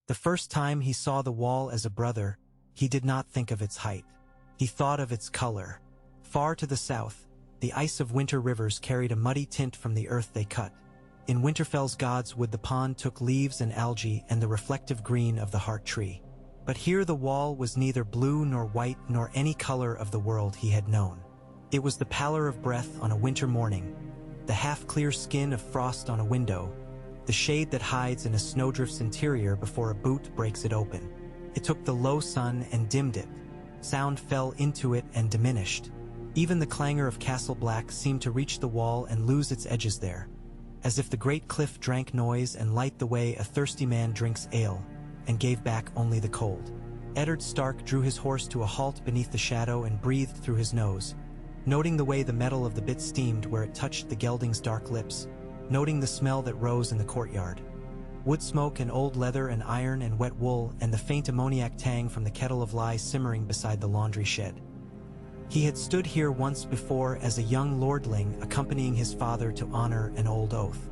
The first time he saw the wall as a brother, he did not think of its height. He thought of its color. Far to the south, the ice of winter rivers carried a muddy tint from the earth they cut. In Winterfell's Gods Wood the pond took leaves and algae and the reflective green of the heart tree. But here the wall was neither blue nor white nor any color of the world he had known. It was the pallor of breath on a winter morning, the half-clear skin of frost on a window, the shade that hides in a snowdrift's interior before a boot breaks it open. It took the low sun and dimmed it. Sound fell into it and diminished. Even the clangor of Castle Black seemed to reach the wall and lose its edges there, as if the great cliff drank noise and light the way a thirsty man drinks ale, and gave back only the cold. Eddard Stark drew his horse to a halt beneath the shadow and breathed through his nose, noting the way the metal of the bit steamed where it touched the gelding's dark lips, noting the smell that rose in the courtyard. Wood smoke and old leather and iron and wet wool and the faint ammoniac tang from the kettle of lye simmering beside the laundry shed. He had stood here once before as a young lordling accompanying his father to honor an old oath.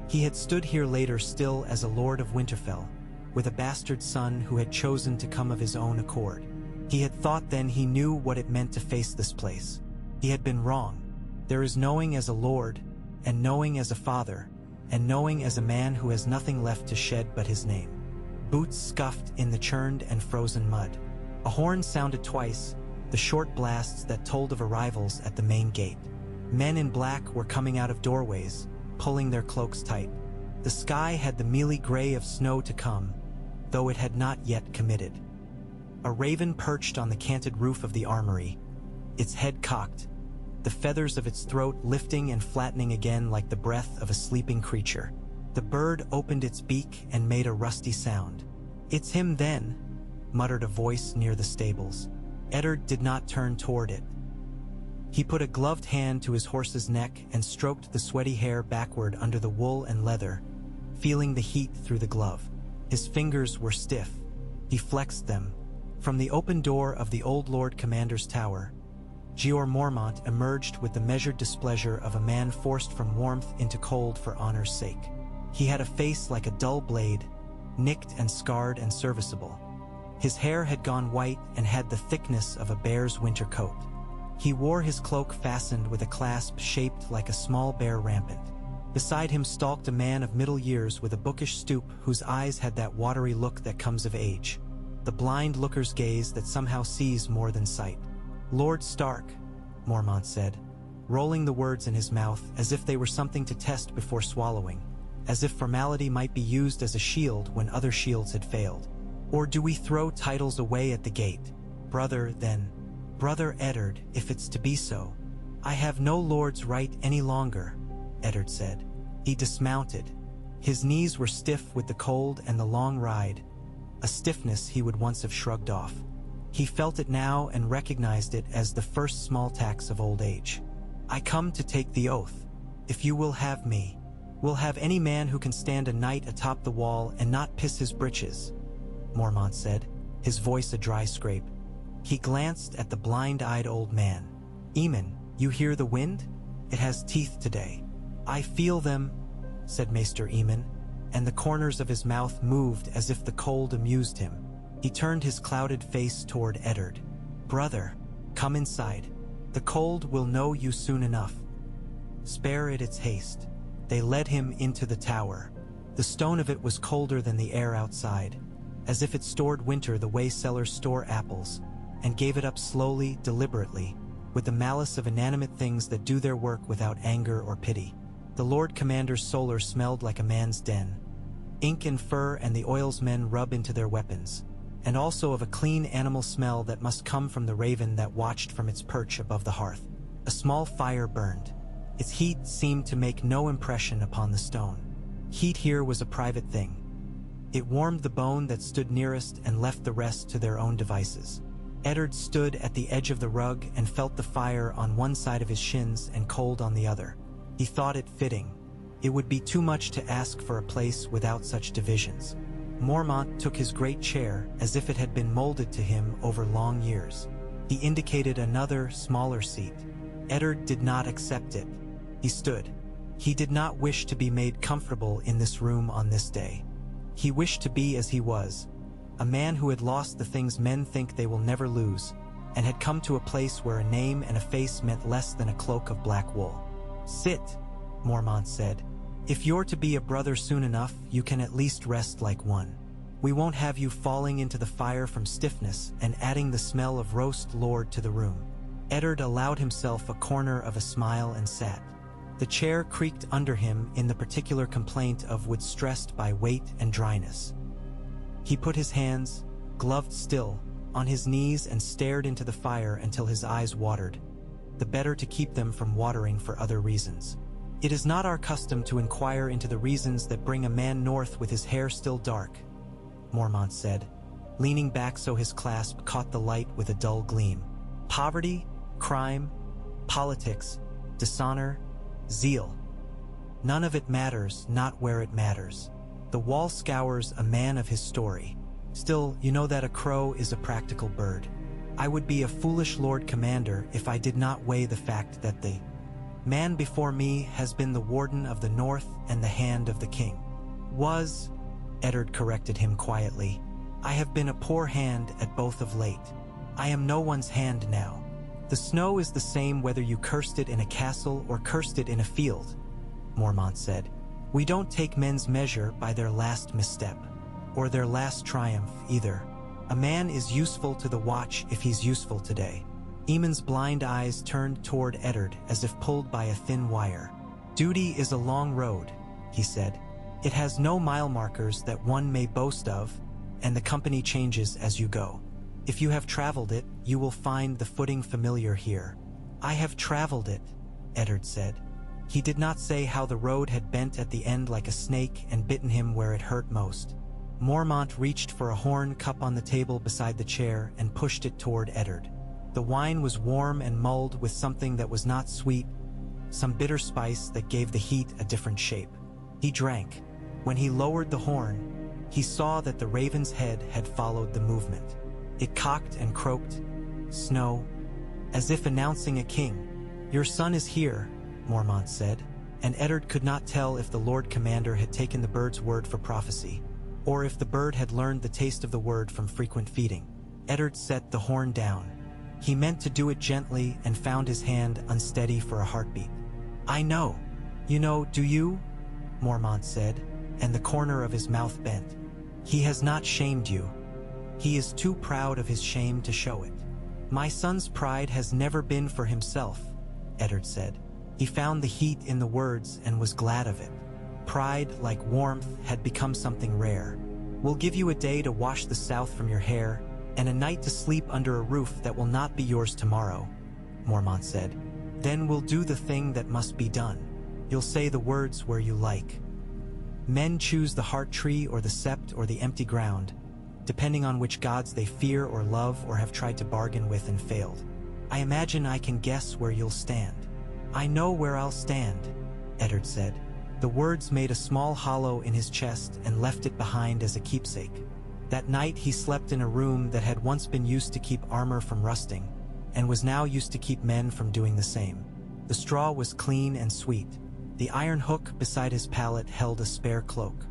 He had stood here later still as a lord of Winterfell, with a bastard son who had chosen to come of his own accord. He had thought then he knew what it meant to face this place. He had been wrong. There is knowing as a lord, and knowing as a father, and knowing as a man who has nothing left to shed but his name. Boots scuffed in the churned and frozen mud. A horn sounded twice, the short blasts that told of arrivals at the main gate. Men in black were coming out of doorways, pulling their cloaks tight. The sky had the mealy gray of snow to come, though it had not yet committed. A raven perched on the canted roof of the armory, its head cocked, the feathers of its throat lifting and flattening again like the breath of a sleeping creature. The bird opened its beak and made a rusty sound. "It's him then," muttered a voice near the stables. Eddard did not turn toward it. He put a gloved hand to his horse's neck and stroked the sweaty hair backward under the wool and leather, feeling the heat through the glove. His fingers were stiff. He flexed them. From the open door of the old Lord Commander's tower, Jeor Mormont emerged with the measured displeasure of a man forced from warmth into cold for honor's sake. He had a face like a dull blade, nicked and scarred and serviceable. His hair had gone white and had the thickness of a bear's winter coat. He wore his cloak fastened with a clasp shaped like a small bear rampant. Beside him stalked a man of middle years with a bookish stoop whose eyes had that watery look that comes of age, the blind looker's gaze that somehow sees more than sight. "Lord Stark," Mormont said, rolling the words in his mouth as if they were something to test before swallowing, as if formality might be used as a shield when other shields had failed. "Or do we throw titles away at the gate? Brother, then. Brother Eddard, if it's to be so." "I have no lord's right any longer," Eddard said. He dismounted. His knees were stiff with the cold and the long ride, a stiffness he would once have shrugged off. He felt it now and recognized it as the first small tax of old age. "I come to take the oath. If you will have me, will have any man who can stand a night atop the wall and not piss his britches," Mormont said, his voice a dry scrape. He glanced at the blind-eyed old man. "Eamon, you hear the wind? It has teeth today." "I feel them," said Maester Eamon, and the corners of his mouth moved as if the cold amused him. He turned his clouded face toward Eddard. "Brother, come inside. The cold will know you soon enough. Spare it its haste." They led him into the tower. The stone of it was colder than the air outside, as if it stored winter the way cellars store apples, and gave it up slowly, deliberately, with the malice of inanimate things that do their work without anger or pity. The Lord Commander's solar smelled like a man's den. Ink and fur and the oils men rub into their weapons, and also of a clean animal smell that must come from the raven that watched from its perch above the hearth. A small fire burned. Its heat seemed to make no impression upon the stone. Heat here was a private thing. It warmed the bone that stood nearest and left the rest to their own devices. Eddard stood at the edge of the rug and felt the fire on one side of his shins and cold on the other. He thought it fitting. It would be too much to ask for a place without such divisions. Mormont took his great chair as if it had been molded to him over long years. He indicated another, smaller seat. Eddard did not accept it. He stood. He did not wish to be made comfortable in this room on this day. He wished to be as he was, a man who had lost the things men think they will never lose, and had come to a place where a name and a face meant less than a cloak of black wool. "Sit," Mormont said. "If you're to be a brother soon enough, you can at least rest like one. We won't have you falling into the fire from stiffness and adding the smell of roast lord to the room." Eddard allowed himself a corner of a smile and sat. The chair creaked under him in the particular complaint of wood stressed by weight and dryness. He put his hands, gloved still, on his knees and stared into the fire until his eyes watered, the better to keep them from watering for other reasons. "It is not our custom to inquire into the reasons that bring a man north with his hair still dark," Mormont said, leaning back so his clasp caught the light with a dull gleam. "Poverty, crime, politics, dishonor, zeal. None of it matters, not where it matters. The wall scours a man of his story. Still, you know that a crow is a practical bird. I would be a foolish Lord Commander if I did not weigh the fact that the man before me has been the warden of the North and the hand of the king." "Was," Eddard corrected him quietly. "I have been a poor hand at both of late. I am no one's hand now. The snow is the same whether you cursed it in a castle or cursed it in a field," Mormont said. "We don't take men's measure by their last misstep, or their last triumph either. A man is useful to the watch if he's useful today." Eamon's blind eyes turned toward Eddard as if pulled by a thin wire. "Duty is a long road," he said. "It has no mile markers that one may boast of, and the company changes as you go. If you have traveled it, you will find the footing familiar here." "I have traveled it," Eddard said. He did not say how the road had bent at the end like a snake and bitten him where it hurt most. Mormont reached for a horn cup on the table beside the chair and pushed it toward Eddard. The wine was warm and mulled with something that was not sweet, some bitter spice that gave the heat a different shape. He drank. When he lowered the horn, he saw that the raven's head had followed the movement. It cocked and croaked, snow, as if announcing a king. "Your son is here," Mormont said, and Eddard could not tell if the Lord Commander had taken the bird's word for prophecy, or if the bird had learned the taste of the word from frequent feeding. Eddard set the horn down. He meant to do it gently and found his hand unsteady for a heartbeat. "I know. You know, do you?" Mormont said, and the corner of his mouth bent. "He has not shamed you. He is too proud of his shame to show it." "My son's pride has never been for himself," Eddard said. He found the heat in the words and was glad of it. Pride, like warmth, had become something rare. "We'll give you a day to wash the south from your hair, and a night to sleep under a roof that will not be yours tomorrow," Mormont said. "Then we'll do the thing that must be done. You'll say the words where you like. Men choose the heart tree or the sept or the empty ground, depending on which gods they fear or love or have tried to bargain with and failed. I imagine I can guess where you'll stand." "I know where I'll stand," Eddard said. The words made a small hollow in his chest and left it behind as a keepsake. That night he slept in a room that had once been used to keep armor from rusting, and was now used to keep men from doing the same. The straw was clean and sweet. The iron hook beside his pallet held a spare cloak.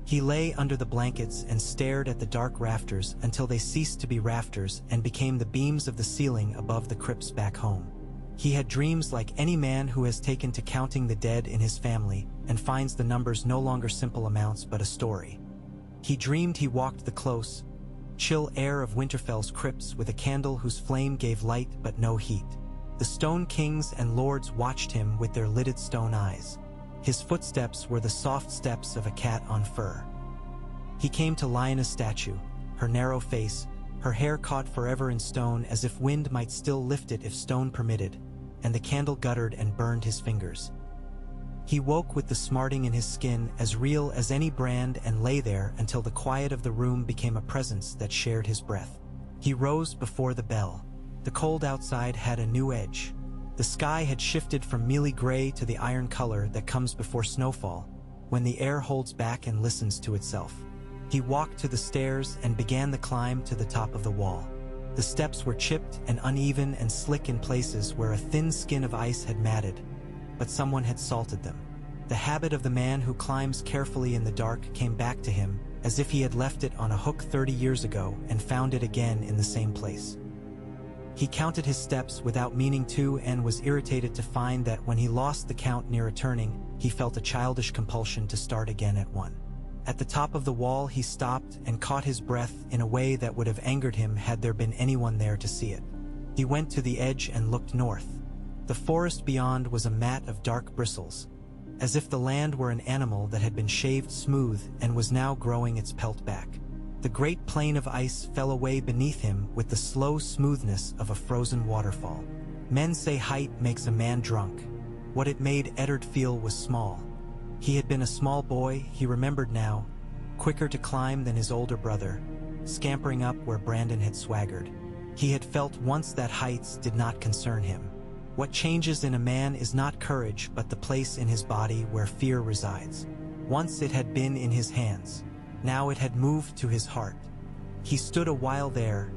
He lay under the blankets and stared at the dark rafters until they ceased to be rafters and became the beams of the ceiling above the crypts back home. He had dreams like any man who has taken to counting the dead in his family and finds the numbers no longer simple amounts but a story. He dreamed he walked the close, chill air of Winterfell's crypts with a candle whose flame gave light but no heat. The stone kings and lords watched him with their lidded stone eyes. His footsteps were the soft steps of a cat on fur. He came to lie in a statue, her narrow face, her hair caught forever in stone as if wind might still lift it if stone permitted, and the candle guttered and burned his fingers. He woke with the smarting in his skin as real as any brand and lay there until the quiet of the room became a presence that shared his breath. He rose before the bell. The cold outside had a new edge. The sky had shifted from mealy gray to the iron color that comes before snowfall, when the air holds back and listens to itself. He walked to the stairs and began the climb to the top of the wall. The steps were chipped and uneven and slick in places where a thin skin of ice had matted, but someone had salted them. The habit of the man who climbs carefully in the dark came back to him, as if he had left it on a hook 30 years ago and found it again in the same place. He counted his steps without meaning to and was irritated to find that when he lost the count near a turning, he felt a childish compulsion to start again at one. At the top of the wall he stopped and caught his breath in a way that would have angered him had there been anyone there to see it. He went to the edge and looked north. The forest beyond was a mat of dark bristles, as if the land were an animal that had been shaved smooth and was now growing its pelt back. The great plain of ice fell away beneath him with the slow smoothness of a frozen waterfall. Men say height makes a man drunk. What it made Eddard feel was small. He had been a small boy, he remembered now, quicker to climb than his older brother, scampering up where Brandon had swaggered. He had felt once that heights did not concern him. What changes in a man is not courage but the place in his body where fear resides. Once it had been in his hands. Now it had moved to his heart. He stood a while there,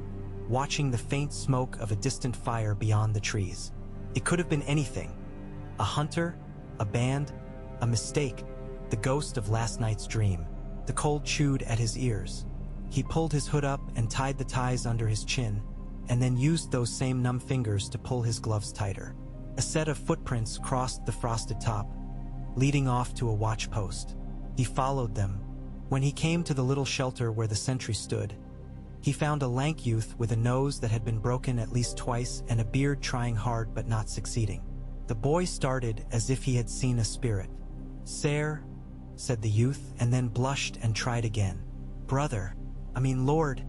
watching the faint smoke of a distant fire beyond the trees. It could have been anything. A hunter, a band, a mistake, the ghost of last night's dream. The cold chewed at his ears. He pulled his hood up and tied the ties under his chin, and then used those same numb fingers to pull his gloves tighter. A set of footprints crossed the frosted top, leading off to a watch post. He followed them. When he came to the little shelter where the sentry stood, he found a lank youth with a nose that had been broken at least twice and a beard trying hard but not succeeding. The boy started as if he had seen a spirit. "Sir," said the youth, and then blushed and tried again. "Brother, Lord,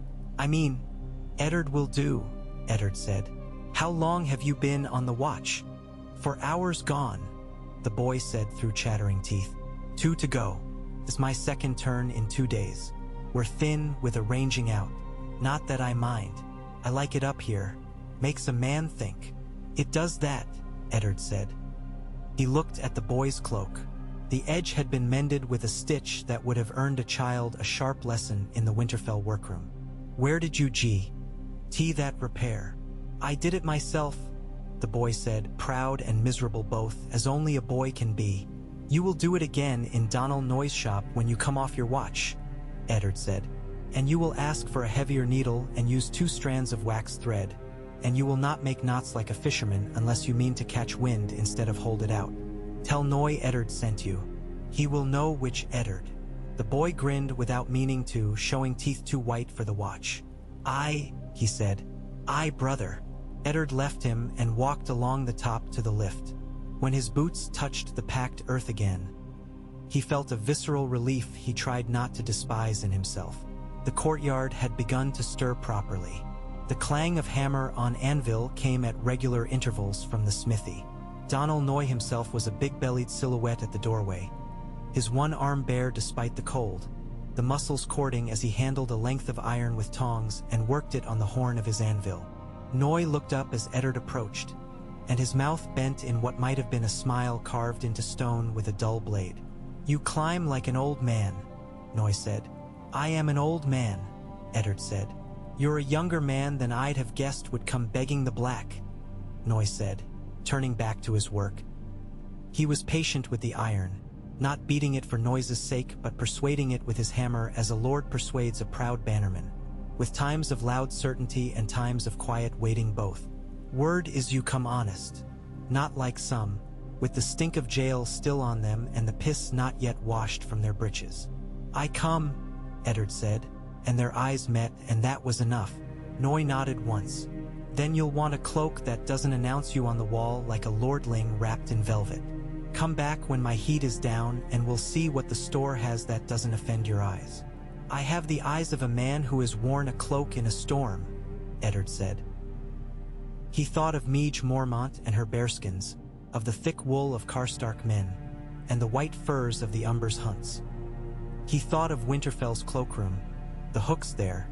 Eddard will do," Eddard said. "How long have you been on the watch?" "For hours gone," the boy said through chattering teeth. "Two to go. It's my second turn in 2 days. We're thin with arranging out. Not that I mind. I like it up here. Makes a man think." "It does that," Eddard said. He looked at the boy's cloak. The edge had been mended with a stitch that would have earned a child a sharp lesson in the Winterfell workroom. "Where did you T that repair?" "I did it myself," the boy said, proud and miserable both, as only a boy can be. "You will do it again in Donal Noy's shop when you come off your watch," Eddard said. "And you will ask for a heavier needle and use 2 strands of waxed thread. And you will not make knots like a fisherman unless you mean to catch wind instead of hold it out. Tell Noy Eddard sent you. He will know which Eddard." The boy grinned without meaning to, showing teeth too white for the watch. "Aye," he said. "Aye, brother." Eddard left him and walked along the top to the lift. When his boots touched the packed earth again, he felt a visceral relief he tried not to despise in himself. The courtyard had begun to stir properly. The clang of hammer on anvil came at regular intervals from the smithy. Donal Noy himself was a big-bellied silhouette at the doorway, his one arm bare despite the cold, the muscles cording as he handled a length of iron with tongs and worked it on the horn of his anvil. Noy looked up as Eddard approached, and his mouth bent in what might have been a smile carved into stone with a dull blade. "You climb like an old man," Noy said. "I am an old man," Eddard said. "You're a younger man than I'd have guessed would come begging the black," Noy said, turning back to his work. He was patient with the iron, not beating it for Noy's sake but persuading it with his hammer as a lord persuades a proud bannerman, with times of loud certainty and times of quiet waiting both. "Word is you come honest, not like some, with the stink of jail still on them and the piss not yet washed from their breeches." "I come," Eddard said, and their eyes met, and that was enough. Noy nodded once. "Then you'll want a cloak that doesn't announce you on the wall like a lordling wrapped in velvet. Come back when my heat is down and we'll see what the store has that doesn't offend your eyes." "I have the eyes of a man who has worn a cloak in a storm," Eddard said. He thought of Meage Mormont and her bearskins, of the thick wool of Karstark men, and the white furs of the Umber's hunts. He thought of Winterfell's cloakroom, the hooks there,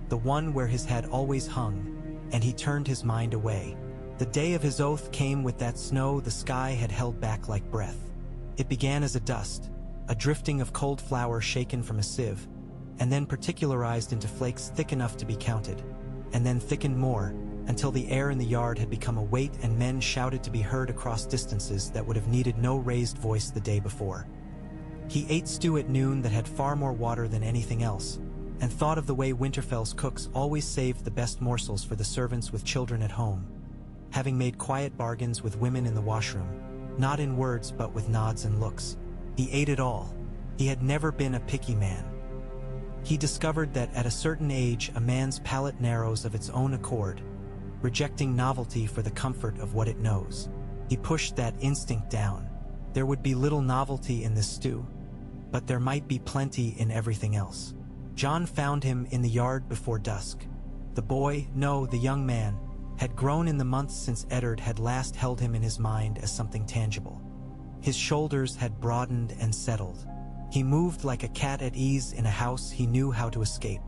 the one where his head always hung, and he turned his mind away. The day of his oath came with that snow the sky had held back like breath. It began as a dust, a drifting of cold flour shaken from a sieve, and then particularized into flakes thick enough to be counted, and then thickened more, until the air in the yard had become a weight and men shouted to be heard across distances that would have needed no raised voice the day before. He ate stew at noon that had far more water than anything else, and thought of the way Winterfell's cooks always saved the best morsels for the servants with children at home, having made quiet bargains with women in the washroom, not in words but with nods and looks. He ate it all. He had never been a picky man. He discovered that at a certain age a man's palate narrows of its own accord, rejecting novelty for the comfort of what it knows. He pushed that instinct down. There would be little novelty in this stew, but there might be plenty in everything else. Jon found him in the yard before dusk. The boy, no, the young man, had grown in the months since Eddard had last held him in his mind as something tangible. His shoulders had broadened and settled. He moved like a cat at ease in a house he knew how to escape.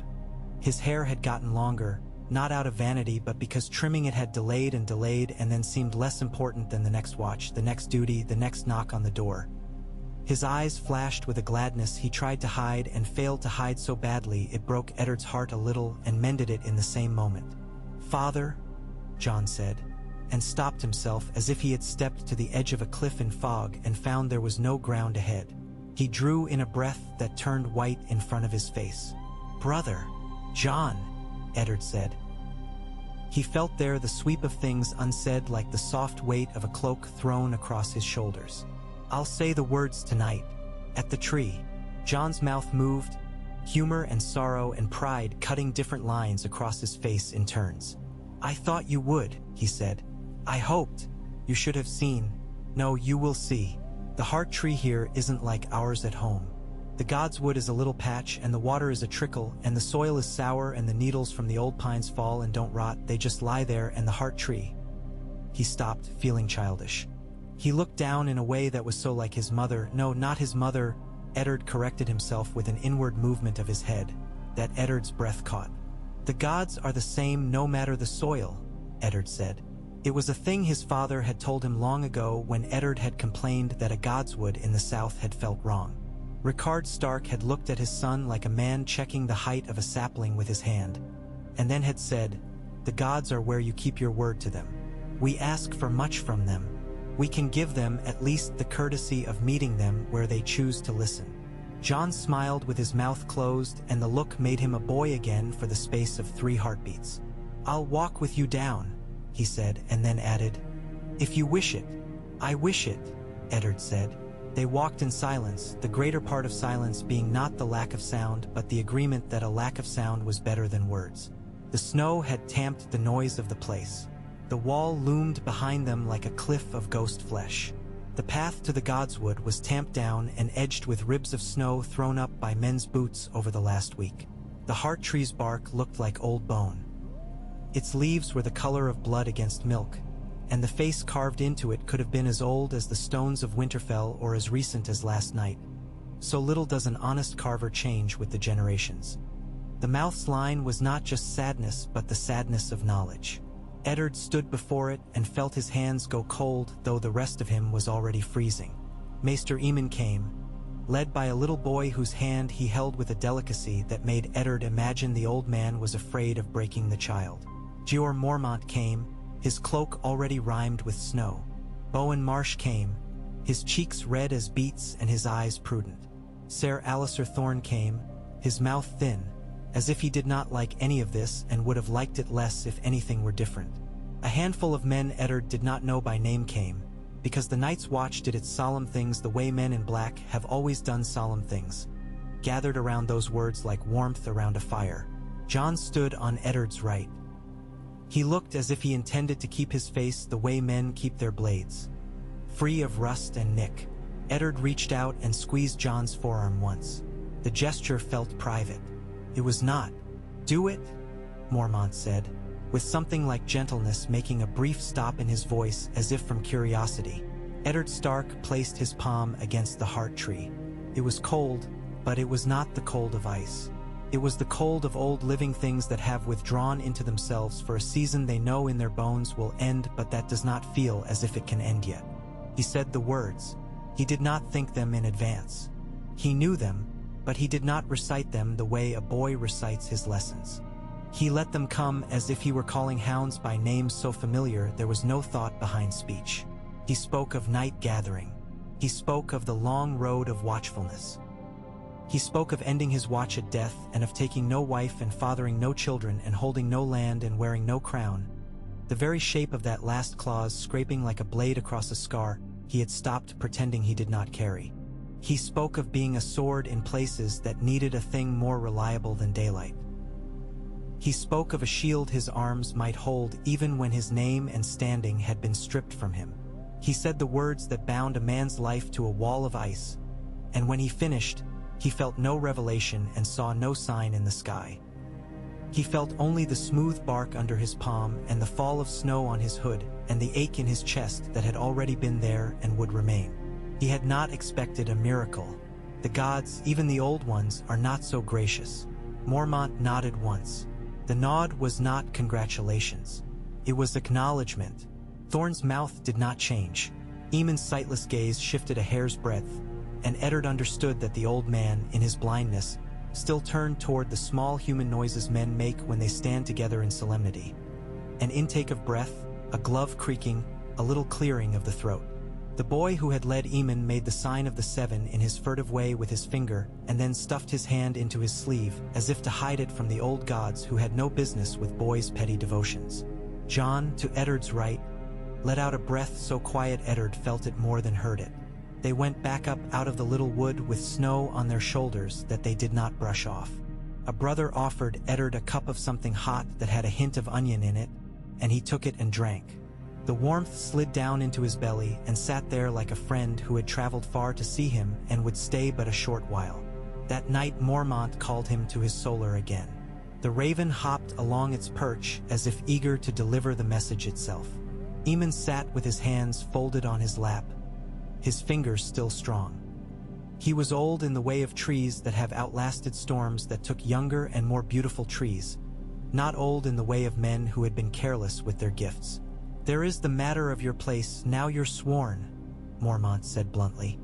His hair had gotten longer, not out of vanity but because trimming it had delayed and then seemed less important than the next watch, the next duty, the next knock on the door. His eyes flashed with a gladness he tried to hide and failed to hide so badly it broke Eddard's heart a little and mended it in the same moment. "Father," Jon said, and stopped himself as if he had stepped to the edge of a cliff in fog and found there was no ground ahead. He drew in a breath that turned white in front of his face. "Brother, Jon," Eddard said. He felt there the sweep of things unsaid like the soft weight of a cloak thrown across his shoulders. "I'll say the words tonight, at the tree." Jon's mouth moved, humor and sorrow and pride cutting different lines across his face in turns. "I thought you would," he said. "I hoped. You should have seen. No, you will see. The heart tree here isn't like ours at home. The godswood is a little patch and the water is a trickle and the soil is sour and the needles from the old pines fall and don't rot, they just lie there, and the heart tree." He stopped, feeling childish. He looked down in a way that was so like his mother. No, not his mother. Eddard corrected himself with an inward movement of his head, that Eddard's breath caught. "The gods are the same no matter the soil," Eddard said. It was a thing his father had told him long ago when Eddard had complained that a godswood in the south had felt wrong. Rickard Stark had looked at his son like a man checking the height of a sapling with his hand, and then had said, "The gods are where you keep your word to them. We ask for much from them. We can give them at least the courtesy of meeting them where they choose to listen." Jon smiled with his mouth closed, and the look made him a boy again for the space of 3 heartbeats. "I'll walk with you down," he said, and then added, "If you wish it." "I wish it," Eddard said. They walked in silence, the greater part of silence being not the lack of sound but the agreement that a lack of sound was better than words. The snow had tamped the noise of the place. The wall loomed behind them like a cliff of ghost flesh. The path to the godswood was tamped down and edged with ribs of snow thrown up by men's boots over the last week. The heart tree's bark looked like old bone. Its leaves were the color of blood against milk, and the face carved into it could have been as old as the stones of Winterfell or as recent as last night. So little does an honest carver change with the generations. The mouth's line was not just sadness but the sadness of knowledge. Eddard stood before it and felt his hands go cold, though the rest of him was already freezing. Maester Aemon came, led by a little boy whose hand he held with a delicacy that made Eddard imagine the old man was afraid of breaking the child. Jeor Mormont came, his cloak already rimed with snow. Bowen Marsh came, his cheeks red as beets and his eyes prudent. Ser Alliser Thorne came, his mouth thin, as if he did not like any of this and would have liked it less if anything were different. A handful of men Eddard did not know by name came, because the Night's Watch did its solemn things the way men in black have always done solemn things, gathered around those words like warmth around a fire. Jon stood on Eddard's right. He looked as if he intended to keep his face the way men keep their blades, free of rust and nick. Eddard reached out and squeezed Jon's forearm once. The gesture felt private. It was not. "Do it," Mormont said, with something like gentleness, making a brief stop in his voice as if from curiosity. Eddard Stark placed his palm against the heart tree. It was cold, but it was not the cold of ice. It was the cold of old living things that have withdrawn into themselves for a season they know in their bones will end, but that does not feel as if it can end yet. He said the words. He did not think them in advance. He knew them, but he did not recite them the way a boy recites his lessons. He let them come as if he were calling hounds by names so familiar there was no thought behind speech. He spoke of night gathering. He spoke of the long road of watchfulness. He spoke of ending his watch at death and of taking no wife and fathering no children and holding no land and wearing no crown. The very shape of that last clause scraping like a blade across a scar he had stopped pretending he did not carry. He spoke of being a sword in places that needed a thing more reliable than daylight. He spoke of a shield his arms might hold even when his name and standing had been stripped from him. He said the words that bound a man's life to a wall of ice, and when he finished, he felt no revelation and saw no sign in the sky. He felt only the smooth bark under his palm and the fall of snow on his hood and the ache in his chest that had already been there and would remain. He had not expected a miracle. The gods, even the old ones, are not so gracious. Mormont nodded once. The nod was not congratulations. It was acknowledgement. Thorn's mouth did not change. Eamon's sightless gaze shifted a hair's breadth, and Eddard understood that the old man, in his blindness, still turned toward the small human noises men make when they stand together in solemnity. An intake of breath, a glove creaking, a little clearing of the throat. The boy who had led Eamon made the sign of the seven in his furtive way with his finger and then stuffed his hand into his sleeve as if to hide it from the old gods who had no business with boys' petty devotions. John, to Eddard's right, let out a breath so quiet Eddard felt it more than heard it. They went back up out of the little wood with snow on their shoulders that they did not brush off. A brother offered Eddard a cup of something hot that had a hint of onion in it, and he took it and drank. The warmth slid down into his belly and sat there like a friend who had traveled far to see him and would stay but a short while. That night Mormont called him to his solar again. The raven hopped along its perch as if eager to deliver the message itself. Eamon sat with his hands folded on his lap, his fingers still strong. He was old in the way of trees that have outlasted storms that took younger and more beautiful trees, not old in the way of men who had been careless with their gifts. "There is the matter of your place, now you're sworn," Mormont said bluntly.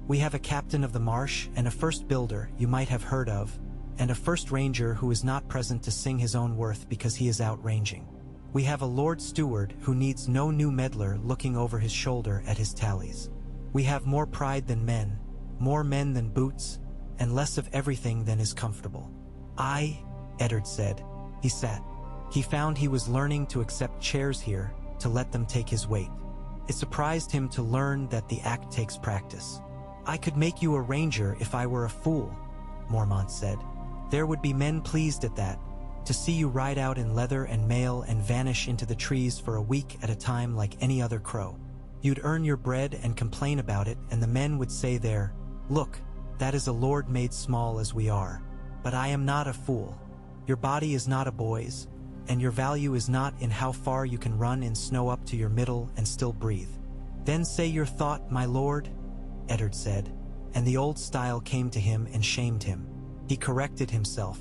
"We have a captain of the marsh and a first builder you might have heard of, and a first ranger who is not present to sing his own worth because he is out ranging. We have a lord steward who needs no new meddler looking over his shoulder at his tallies. We have more pride than men, more men than boots, and less of everything than is comfortable." Eddard said. He sat. He found he was learning to accept chairs here, to let them take his weight. It surprised him to learn that the act takes practice. "I could make you a ranger if I were a fool," Mormont said. "There would be men pleased at that, to see you ride out in leather and mail and vanish into the trees for a week at a time like any other crow. You'd earn your bread and complain about it, and the men would say there, 'Look, that is a lord made small as we are. But I am not a fool. Your body is not a boy's, and your value is not in how far you can run in snow up to your middle and still breathe.' Then say your thought, my lord," Eddard said, and the old style came to him and shamed him. He corrected himself.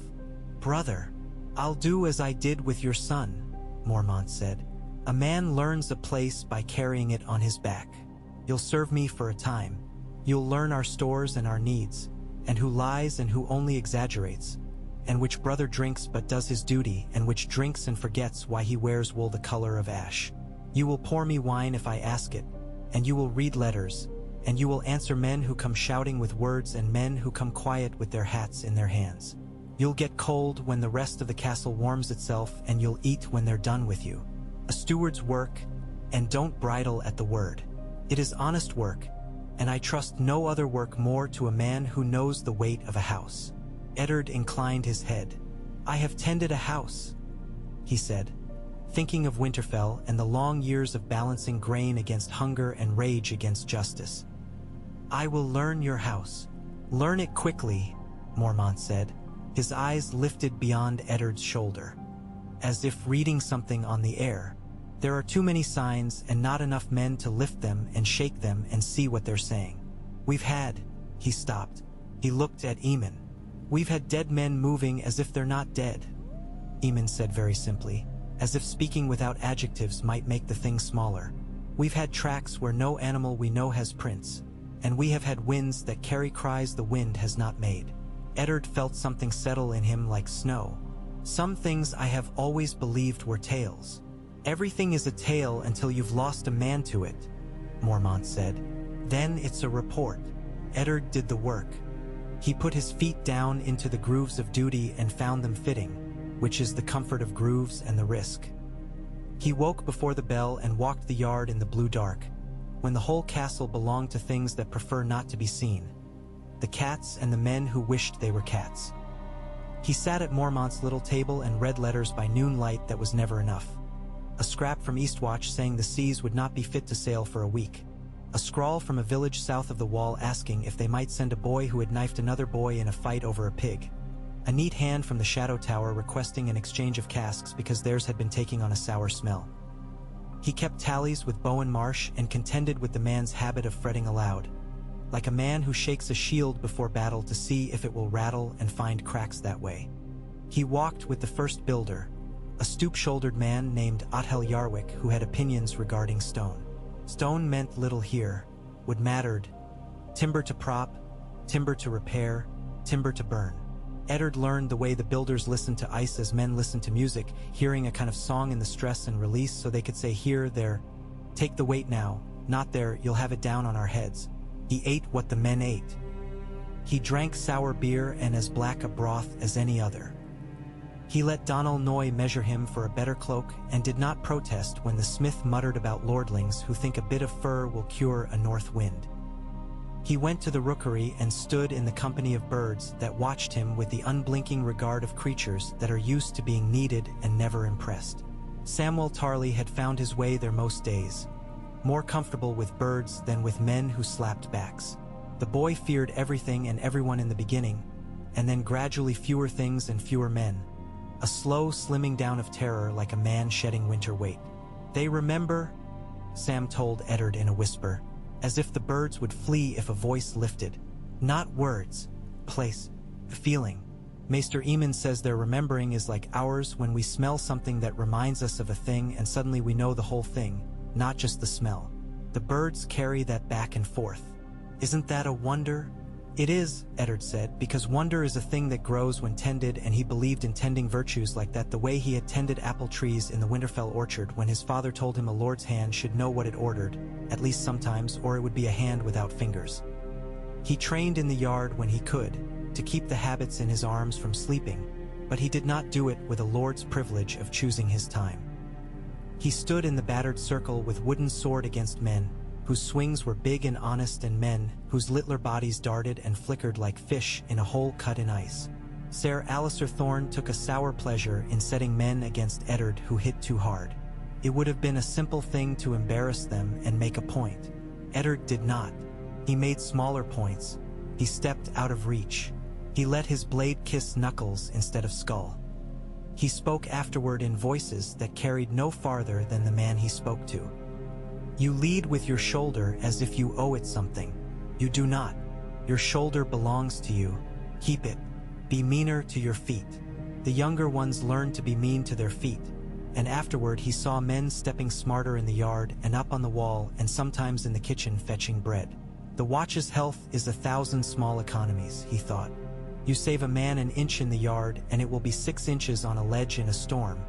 "Brother, I'll do as I did with your son," Mormont said. "A man learns a place by carrying it on his back. You'll serve me for a time. You'll learn our stores and our needs, and who lies and who only exaggerates, and which brother drinks but does his duty, and which drinks and forgets why he wears wool the color of ash. You will pour me wine if I ask it, and you will read letters, and you will answer men who come shouting with words and men who come quiet with their hats in their hands. You'll get cold when the rest of the castle warms itself, and you'll eat when they're done with you. A steward's work, and don't bridle at the word. It is honest work, and I trust no other work more to a man who knows the weight of a house." Eddard inclined his head. "I have tended a house," he said, thinking of Winterfell and the long years of balancing grain against hunger and rage against justice. "I will learn your house." "Learn it quickly," Mormont said, his eyes lifted beyond Eddard's shoulder, as if reading something on the air. "There are too many signs and not enough men to lift them and shake them and see what they're saying. We've had—" He stopped. He looked at Eamon. "We've had dead men moving as if they're not dead," Eamon said very simply, as if speaking without adjectives might make the thing smaller. "We've had tracks where no animal we know has prints, and we have had winds that carry cries the wind has not made." Eddard felt something settle in him like snow. Some things I have always believed were tales. Everything is a tale until you've lost a man to it, Mormont said. Then it's a report. Eddard did the work. He put his feet down into the grooves of duty and found them fitting, which is the comfort of grooves and the risk. He woke before the bell and walked the yard in the blue dark, when the whole castle belonged to things that prefer not to be seen. The cats and the men who wished they were cats. He sat at Mormont's little table and read letters by noon light that was never enough. A scrap from Eastwatch saying the seas would not be fit to sail for a week. A scrawl from a village south of the wall asking if they might send a boy who had knifed another boy in a fight over a pig. A neat hand from the Shadow Tower requesting an exchange of casks because theirs had been taking on a sour smell. He kept tallies with Bowen Marsh and contended with the man's habit of fretting aloud, like a man who shakes a shield before battle to see if it will rattle and find cracks that way. He walked with the first builder, a stoop-shouldered man named Othel Yarwick who had opinions regarding stone. Stone meant little here, what mattered: timber to prop, timber to repair, timber to burn. Eddard learned the way the builders listened to ice as men listened to music, hearing a kind of song in the stress and release so they could say here, there, take the weight now, not there, you'll have it down on our heads. He ate what the men ate. He drank sour beer and as black a broth as any other. He let Donal Noy measure him for a better cloak and did not protest when the smith muttered about lordlings who think a bit of fur will cure a north wind. He went to the rookery and stood in the company of birds that watched him with the unblinking regard of creatures that are used to being needed and never impressed. Samwell Tarley had found his way there most days, more comfortable with birds than with men who slapped backs. The boy feared everything and everyone in the beginning, and then gradually fewer things and fewer men. A slow slimming down of terror like a man shedding winter weight. They remember, Sam told Eddard in a whisper, as if the birds would flee if a voice lifted. Not words, place, feeling. Maester Eamon says their remembering is like ours when we smell something that reminds us of a thing and suddenly we know the whole thing, not just the smell. The birds carry that back and forth. Isn't that a wonder? It is, Eddard said, because wonder is a thing that grows when tended, and he believed in tending virtues like that the way he had tended apple trees in the Winterfell orchard when his father told him a lord's hand should know what it ordered, at least sometimes, or it would be a hand without fingers. He trained in the yard when he could, to keep the habits in his arms from sleeping, but he did not do it with a lord's privilege of choosing his time. He stood in the battered circle with wooden sword against men, whose swings were big and honest, and men whose littler bodies darted and flickered like fish in a hole cut in ice. Ser Alistair Thorne took a sour pleasure in setting men against Eddard who hit too hard. It would have been a simple thing to embarrass them and make a point. Eddard did not. He made smaller points. He stepped out of reach. He let his blade kiss knuckles instead of skull. He spoke afterward in voices that carried no farther than the man he spoke to. You lead with your shoulder as if you owe it something. You do not. Your shoulder belongs to you. Keep it. Be meaner to your feet. The younger ones learned to be mean to their feet, and afterward he saw men stepping smarter in the yard and up on the wall and sometimes in the kitchen fetching bread. The watch's health is 1,000 small economies, he thought. You save a man an inch in the yard and it will be 6 inches on a ledge in a storm,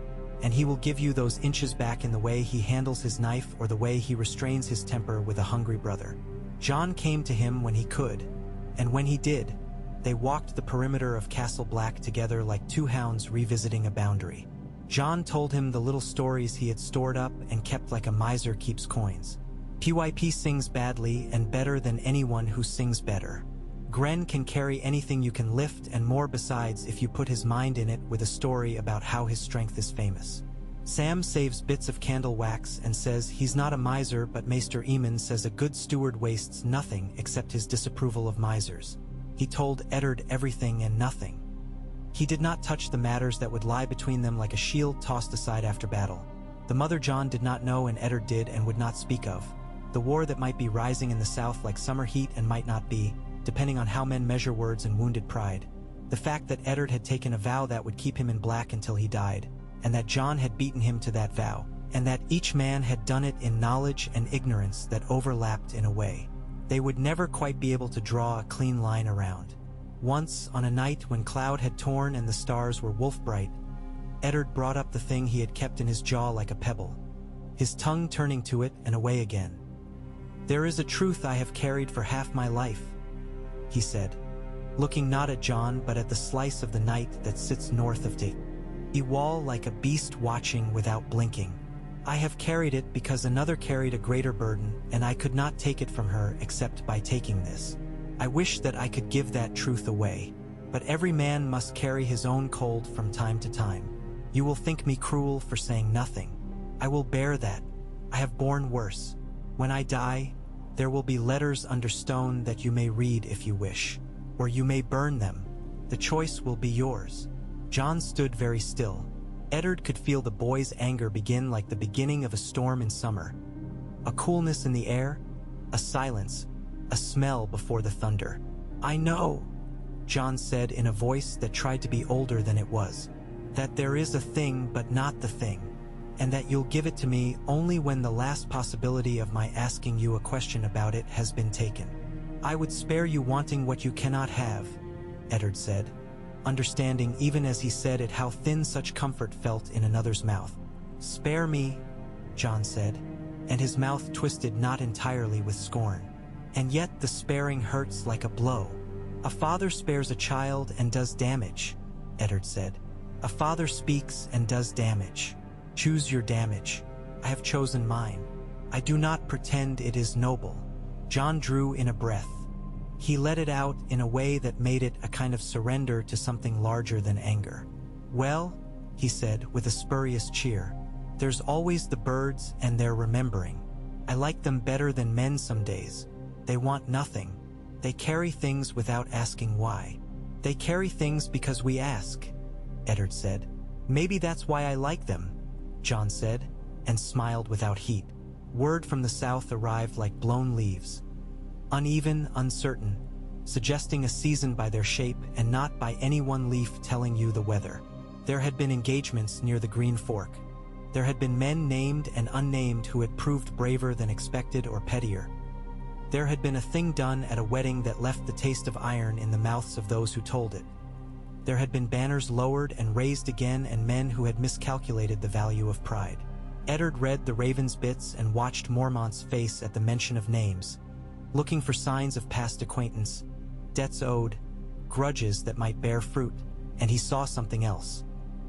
and he will give you those inches back in the way he handles his knife or the way he restrains his temper with a hungry brother. Jon came to him when he could, and when he did, they walked the perimeter of Castle Black together like two hounds revisiting a boundary. Jon told him the little stories he had stored up and kept like a miser keeps coins. PYP sings badly and better than anyone who sings better. Gren can carry anything you can lift and more besides if you put his mind in it with a story about how his strength is famous. Sam saves bits of candle wax and says he's not a miser, but Maester Eamon says a good steward wastes nothing except his disapproval of misers. He told Eddard everything and nothing. He did not touch the matters that would lie between them like a shield tossed aside after battle. The mother Jon did not know and Eddard did and would not speak of. The war that might be rising in the south like summer heat and might not be, depending on how men measure words and wounded pride. The fact that Eddard had taken a vow that would keep him in black until he died, and that Jon had beaten him to that vow, and that each man had done it in knowledge and ignorance that overlapped in a way they would never quite be able to draw a clean line around. Once, on a night when cloud had torn and the stars were wolf-bright, Eddard brought up the thing he had kept in his jaw like a pebble, his tongue turning to it and away again. "There is a truth I have carried for half my life," he said, looking not at Jon but at the slice of the night that sits north of the wall like a beast watching without blinking. "I have carried it because another carried a greater burden, and I could not take it from her except by taking this. I wish that I could give that truth away, but every man must carry his own cold from time to time. You will think me cruel for saying nothing. I will bear that. I have borne worse. When I die, there will be letters under stone that you may read if you wish, or you may burn them. The choice will be yours." Jon stood very still. Eddard could feel the boy's anger begin like the beginning of a storm in summer. A coolness in the air, a silence, a smell before the thunder. "I know," Jon said in a voice that tried to be older than it was, "that there is a thing but not the thing, and that you'll give it to me only when the last possibility of my asking you a question about it has been taken. I would spare you wanting what you cannot have," Eddard said, understanding even as he said it how thin such comfort felt in another's mouth. "Spare me," Jon said, and his mouth twisted not entirely with scorn. "And yet the sparing hurts like a blow." "A father spares a child and does damage," Eddard said. "A father speaks and does damage. Choose your damage. I have chosen mine. I do not pretend it is noble." Jon drew in a breath. He let it out in a way that made it a kind of surrender to something larger than anger. "Well," he said with a spurious cheer, "there's always the birds and their remembering. I like them better than men some days. They want nothing. They carry things without asking why. They carry things because we ask," Eddard said. "Maybe that's why I like them," Jon said, and smiled without heat. Word from the south arrived like blown leaves. Uneven, uncertain, suggesting a season by their shape and not by any one leaf telling you the weather. There had been engagements near the Green Fork. There had been men named and unnamed who had proved braver than expected or pettier. There had been a thing done at a wedding that left the taste of iron in the mouths of those who told it. There had been banners lowered and raised again and men who had miscalculated the value of pride. Eddard read the Raven's bits and watched Mormont's face at the mention of names, looking for signs of past acquaintance, debts owed, grudges that might bear fruit, and he saw something else.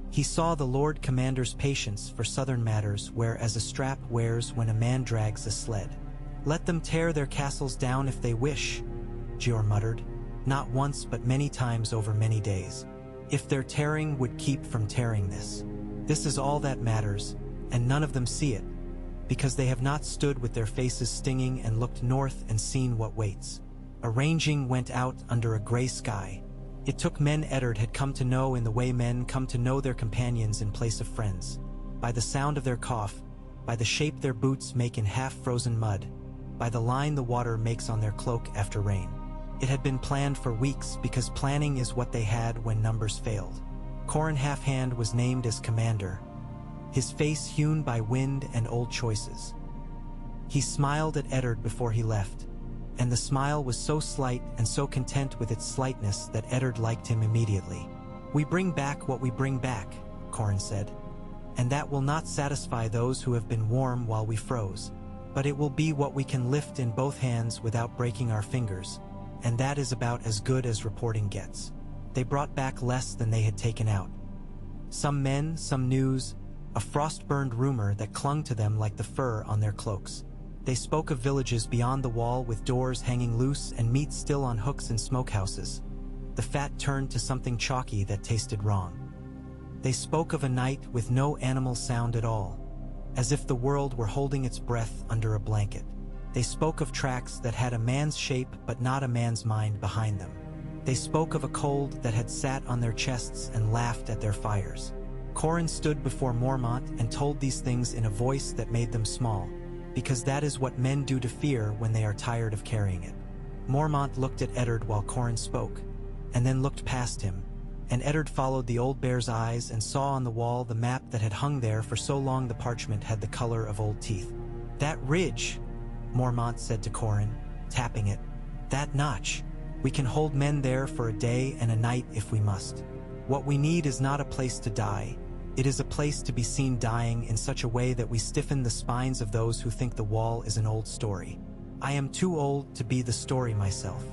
He saw the Lord Commander's patience for southern matters where as a strap wears when a man drags a sled. "Let them tear their castles down if they wish," Jeor muttered, not once but many times over many days. "If their tearing would keep from tearing this. This is all that matters, and none of them see it, because they have not stood with their faces stinging and looked north and seen what waits." A ranging went out under a gray sky. It took men Eddard had come to know in the way men come to know their companions in place of friends. By the sound of their cough, by the shape their boots make in half-frozen mud, by the line the water makes on their cloak after rain. It had been planned for weeks because planning is what they had when numbers failed. Qhorin Halfhand was named as commander, his face hewn by wind and old choices. He smiled at Eddard before he left, and the smile was so slight and so content with its slightness that Eddard liked him immediately. "We bring back what we bring back," Qhorin said, "and that will not satisfy those who have been warm while we froze, but it will be what we can lift in both hands without breaking our fingers, and that is about as good as reporting gets." They brought back less than they had taken out. Some men, some news, a frost-burned rumor that clung to them like the fur on their cloaks. They spoke of villages beyond the wall with doors hanging loose and meat still on hooks in smokehouses. The fat turned to something chalky that tasted wrong. They spoke of a night with no animal sound at all, as if the world were holding its breath under a blanket. They spoke of tracks that had a man's shape but not a man's mind behind them. They spoke of a cold that had sat on their chests and laughed at their fires. Qhorin stood before Mormont and told these things in a voice that made them small, because that is what men do to fear when they are tired of carrying it. Mormont looked at Eddard while Qhorin spoke, and then looked past him, and Eddard followed the old bear's eyes and saw on the wall the map that had hung there for so long the parchment had the color of old teeth. "That ridge," Mormont said to Qhorin, tapping it. "That notch. We can hold men there for a day and a night if we must. What we need is not a place to die, It is a place to be seen dying in such a way that we stiffen the spines of those who think the wall is an old story. I am too old to be the story myself.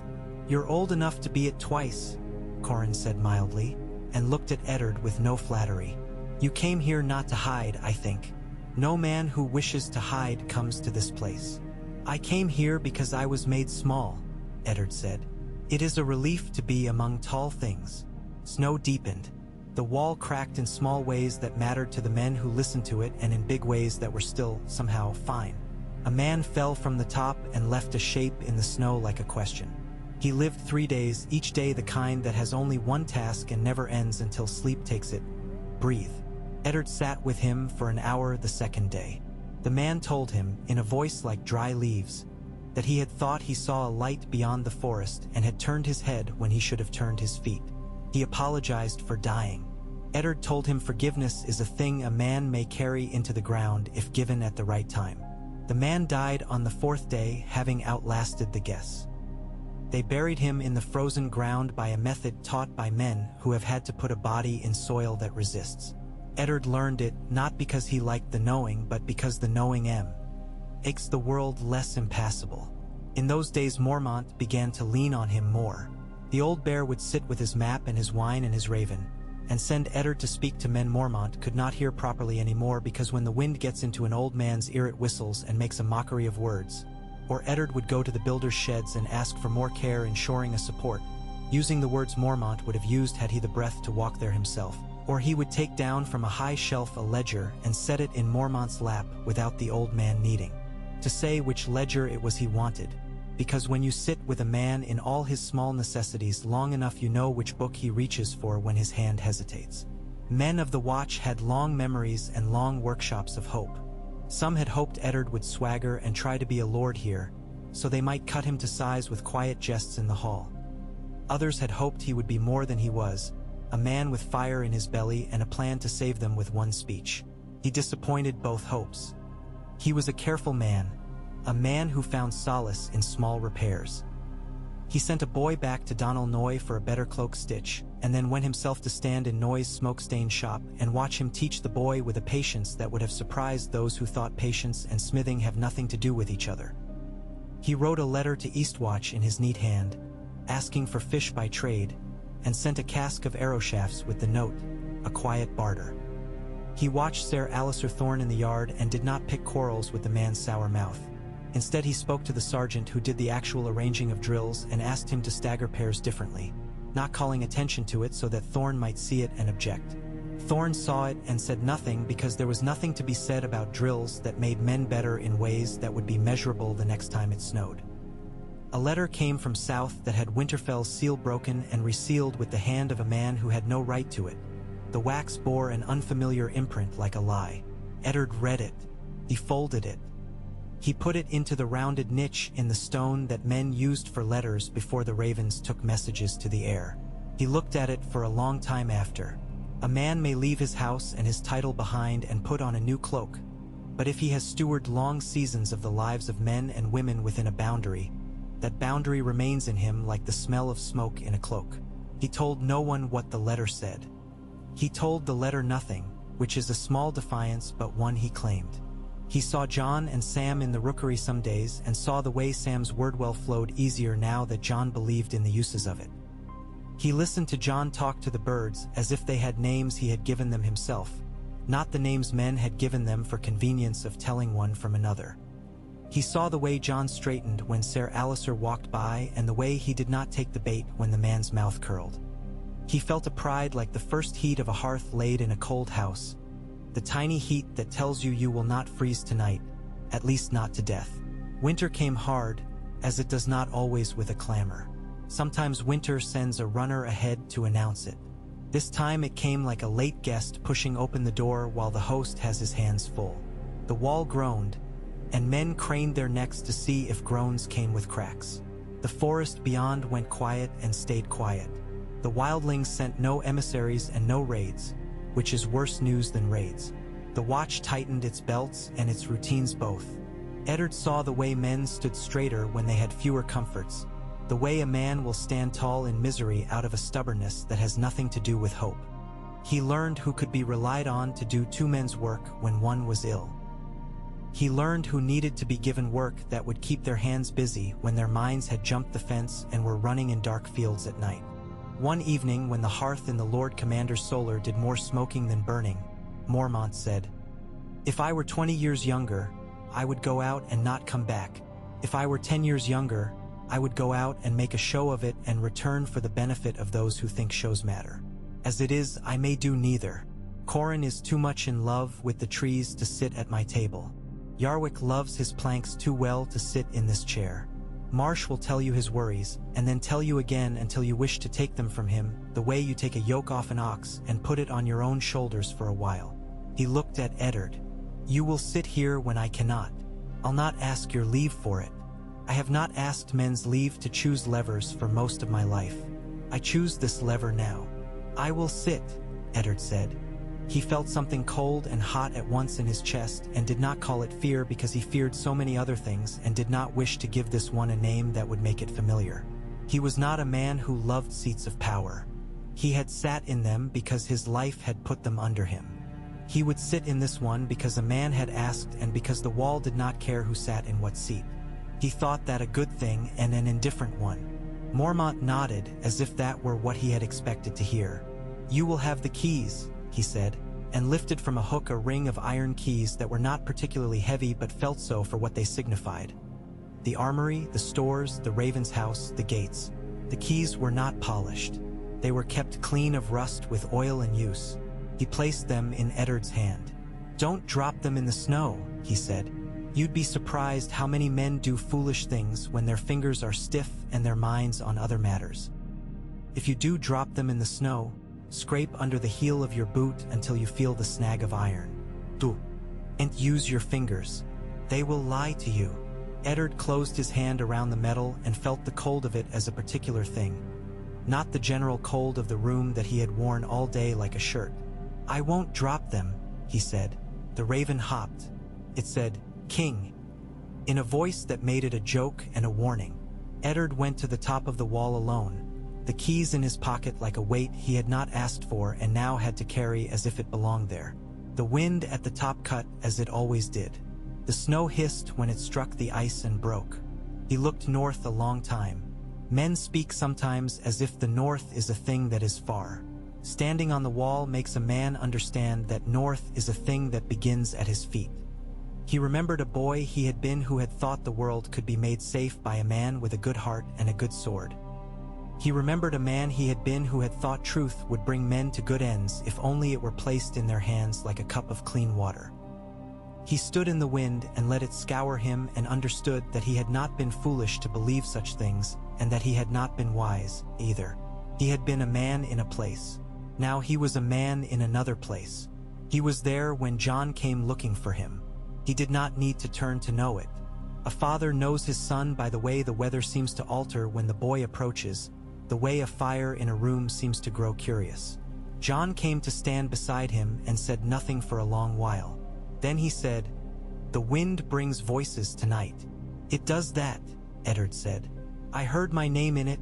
You're old enough to be it twice, Corin said mildly, and looked at Eddard with no flattery. You came here not to hide, I think. No man who wishes to hide comes to this place. I came here because I was made small, Eddard said. It is a relief to be among tall things. Snow deepened. The wall cracked in small ways that mattered to the men who listened to it and in big ways that were still, somehow, fine. A man fell from the top and left a shape in the snow like a question. He lived 3 days, each day the kind that has only one task and never ends until sleep takes it. Breathe. Eddard sat with him for an hour the second day. The man told him, in a voice like dry leaves, that he had thought he saw a light beyond the forest and had turned his head when he should have turned his feet. He apologized for dying. Eddard told him forgiveness is a thing a man may carry into the ground if given at the right time. The man died on the 4th day, having outlasted the guess. They buried him in the frozen ground by a method taught by men who have had to put a body in soil that resists. Eddard learned it not because he liked the knowing, but because the knowing makes the world less impassable. In those days Mormont began to lean on him more. The old bear would sit with his map and his wine and his raven, and send Eddard to speak to men Mormont could not hear properly anymore, because when the wind gets into an old man's ear it whistles and makes a mockery of words. Or Eddard would go to the builder's sheds and ask for more care in shoring a support, using the words Mormont would have used had he the breath to walk there himself. Or he would take down from a high shelf a ledger and set it in Mormont's lap without the old man needing to say which ledger it was he wanted, because when you sit with a man in all his small necessities long enough you know which book he reaches for when his hand hesitates. Men of the watch had long memories and long workshops of hope. Some had hoped Eddard would swagger and try to be a lord here, so they might cut him to size with quiet jests in the hall. Others had hoped he would be more than he was, a man with fire in his belly and a plan to save them with one speech. He disappointed both hopes. He was a careful man, a man who found solace in small repairs. He sent a boy back to Donal Noy for a better cloak stitch, and then went himself to stand in Noy's smoke-stained shop and watch him teach the boy with a patience that would have surprised those who thought patience and smithing have nothing to do with each other. He wrote a letter to Eastwatch in his neat hand, asking for fish by trade, and sent a cask of arrow shafts with the note, a quiet barter. He watched Ser Alistair Thorne in the yard and did not pick quarrels with the man's sour mouth. Instead he spoke to the sergeant who did the actual arranging of drills and asked him to stagger pairs differently, not calling attention to it so that Thorne might see it and object. Thorne saw it and said nothing because there was nothing to be said about drills that made men better in ways that would be measurable the next time it snowed. A letter came from south that had Winterfell's seal broken and resealed with the hand of a man who had no right to it. The wax bore an unfamiliar imprint like a lie. Eddard read it. He folded it. He put it into the rounded niche in the stone that men used for letters before the ravens took messages to the air. He looked at it for a long time after. A man may leave his house and his title behind and put on a new cloak, but if he has stewarded long seasons of the lives of men and women within a boundary, that boundary remains in him like the smell of smoke in a cloak. He told no one what the letter said. He told the letter nothing, which is a small defiance but one he claimed. He saw John and Sam in the rookery some days and saw the way Sam's wordwell flowed easier now that John believed in the uses of it. He listened to John talk to the birds as if they had names he had given them himself, not the names men had given them for convenience of telling one from another. He saw the way John straightened when Ser Alistair walked by and the way he did not take the bait when the man's mouth curled. He felt a pride like the first heat of a hearth laid in a cold house, the tiny heat that tells you you will not freeze tonight, at least not to death. Winter came hard, as it does not always with a clamor. Sometimes winter sends a runner ahead to announce it. This time it came like a late guest pushing open the door while the host has his hands full. The wall groaned, and men craned their necks to see if groans came with cracks. The forest beyond went quiet and stayed quiet. The wildlings sent no emissaries and no raids, which is worse news than raids. The watch tightened its belts and its routines both. Eddard saw the way men stood straighter when they had fewer comforts, the way a man will stand tall in misery out of a stubbornness that has nothing to do with hope. He learned who could be relied on to do two men's work when one was ill. He learned who needed to be given work that would keep their hands busy when their minds had jumped the fence and were running in dark fields at night. One evening, when the hearth in the Lord Commander's solar did more smoking than burning, Mormont said, "If I were 20 years younger, I would go out and not come back. If I were 10 years younger, I would go out and make a show of it and return for the benefit of those who think shows matter. As it is, I may do neither. Corin is too much in love with the trees to sit at my table. Yarwick loves his planks too well to sit in this chair. Marsh will tell you his worries, and then tell you again until you wish to take them from him, the way you take a yoke off an ox and put it on your own shoulders for a while." He looked at Eddard. "You will sit here when I cannot. I'll not ask your leave for it. I have not asked men's leave to choose levers for most of my life. I choose this lever now. I will sit," Eddard said. He felt something cold and hot at once in his chest and did not call it fear because he feared so many other things and did not wish to give this one a name that would make it familiar. He was not a man who loved seats of power. He had sat in them because his life had put them under him. He would sit in this one because a man had asked and because the wall did not care who sat in what seat. He thought that a good thing and an indifferent one. Mormont nodded as if that were what he had expected to hear. "You will have the keys," he said, and lifted from a hook a ring of iron keys that were not particularly heavy but felt so for what they signified. The armory, the stores, the Raven's house, the gates. The keys were not polished. They were kept clean of rust with oil and use. He placed them in Eddard's hand. "Don't drop them in the snow," he said. "You'd be surprised how many men do foolish things when their fingers are stiff and their minds on other matters. If you do drop them in the snow, scrape under the heel of your boot until you feel the snag of iron. Do. And use your fingers. They will lie to you." Eddard closed his hand around the metal and felt the cold of it as a particular thing. Not the general cold of the room that he had worn all day like a shirt. "I won't drop them," he said. The raven hopped. It said, "King," in a voice that made it a joke and a warning. Eddard went to the top of the wall alone, the keys in his pocket like a weight he had not asked for and now had to carry as if it belonged there. The wind at the top cut as it always did. The snow hissed when it struck the ice and broke. He looked north a long time. Men speak sometimes as if the north is a thing that is far. Standing on the wall makes a man understand that north is a thing that begins at his feet. He remembered a boy he had been who had thought the world could be made safe by a man with a good heart and a good sword. He remembered a man he had been who had thought truth would bring men to good ends if only it were placed in their hands like a cup of clean water. He stood in the wind and let it scour him and understood that he had not been foolish to believe such things and that he had not been wise, either. He had been a man in a place. Now he was a man in another place. He was there when John came looking for him. He did not need to turn to know it. A father knows his son by the way the weather seems to alter when the boy approaches, the way a fire in a room seems to grow curious. John came to stand beside him and said nothing for a long while. Then he said, "The wind brings voices tonight." "It does that," Eddard said. "I heard my name in it,"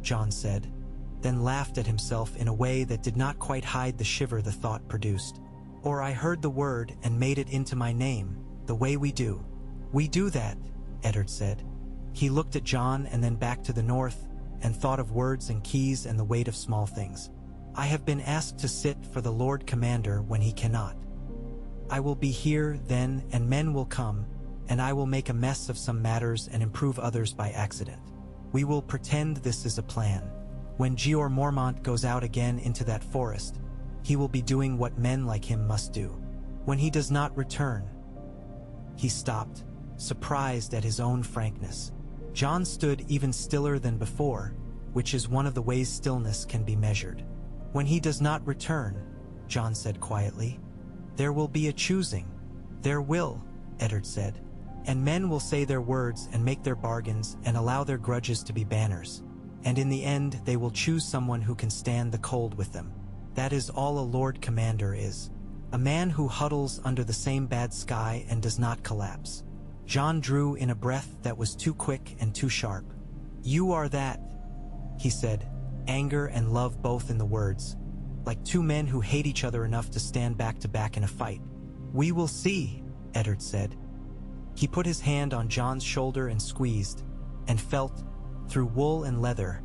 John said, then laughed at himself in a way that did not quite hide the shiver the thought produced. "Or I heard the word and made it into my name, the way we do." "We do that," Eddard said. He looked at John and then back to the north and thought of words and keys and the weight of small things. "I have been asked to sit for the Lord Commander when he cannot. I will be here then and men will come, and I will make a mess of some matters and improve others by accident. We will pretend this is a plan. When Jeor Mormont goes out again into that forest, he will be doing what men like him must do. When he does not return—" He stopped, surprised at his own frankness. John stood even stiller than before, which is one of the ways stillness can be measured. "When he does not return," John said quietly, "there will be a choosing." "There will," Eddard said, "and men will say their words and make their bargains and allow their grudges to be banners. And in the end they will choose someone who can stand the cold with them. That is all a Lord Commander is. A man who huddles under the same bad sky and does not collapse." John drew in a breath that was too quick and too sharp. "You are that," he said, anger and love both in the words. like two men who hate each other enough to stand back to back in a fight. "We will see," Eddard said. He put his hand on Jon's shoulder and squeezed, and felt, through wool and leather,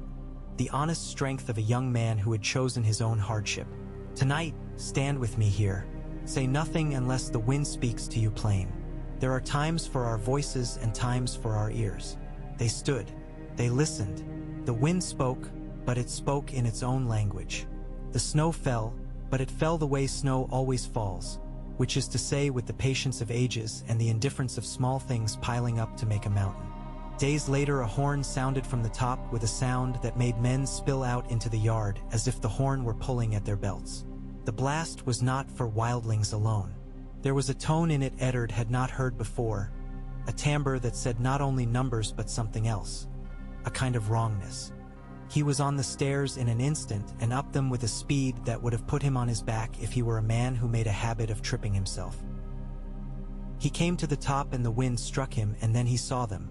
the honest strength of a young man who had chosen his own hardship. "Tonight, stand with me here. Say nothing unless the wind speaks to you plain. There are times for our voices and times for our ears." They stood. They listened. The wind spoke, but it spoke in its own language. The snow fell, but it fell the way snow always falls, which is to say with the patience of ages and the indifference of small things piling up to make a mountain. Days later, a horn sounded from the top with a sound that made men spill out into the yard as if the horn were pulling at their belts. The blast was not for wildlings alone. There was a tone in it Eddard had not heard before, a timbre that said not only numbers but something else, a kind of wrongness. He was on the stairs in an instant and up them with a speed that would have put him on his back if he were a man who made a habit of tripping himself. He came to the top and the wind struck him, and then he saw them.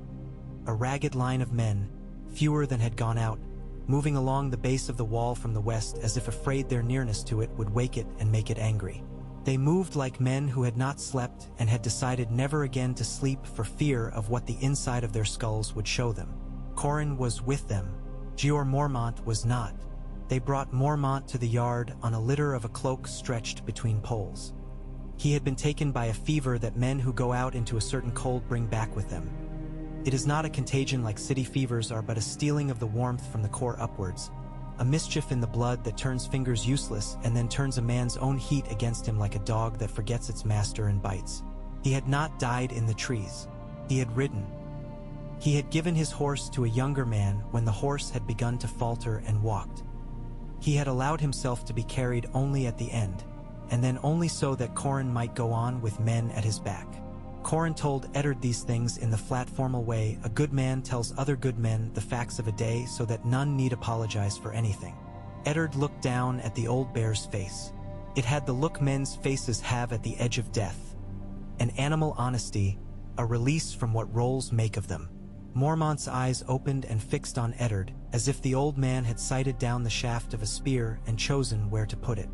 A ragged line of men, fewer than had gone out, moving along the base of the wall from the west as if afraid their nearness to it would wake it and make it angry. They moved like men who had not slept and had decided never again to sleep for fear of what the inside of their skulls would show them. Corin was with them. Jeor Mormont was not. They brought Mormont to the yard on a litter of a cloak stretched between poles. He had been taken by a fever that men who go out into a certain cold bring back with them. It is not a contagion like city fevers are, but a stealing of the warmth from the core upwards, a mischief in the blood that turns fingers useless and then turns a man's own heat against him like a dog that forgets its master and bites. He had not died in the trees. He had ridden. He had given his horse to a younger man when the horse had begun to falter and walked. He had allowed himself to be carried only at the end, and then only so that Corin might go on with men at his back. Corin told Eddard these things in the flat formal way a good man tells other good men the facts of a day so that none need apologize for anything. Eddard looked down at the old bear's face. It had the look men's faces have at the edge of death. An animal honesty, a release from what roles make of them. Mormont's eyes opened and fixed on Eddard, as if the old man had sighted down the shaft of a spear and chosen where to put it.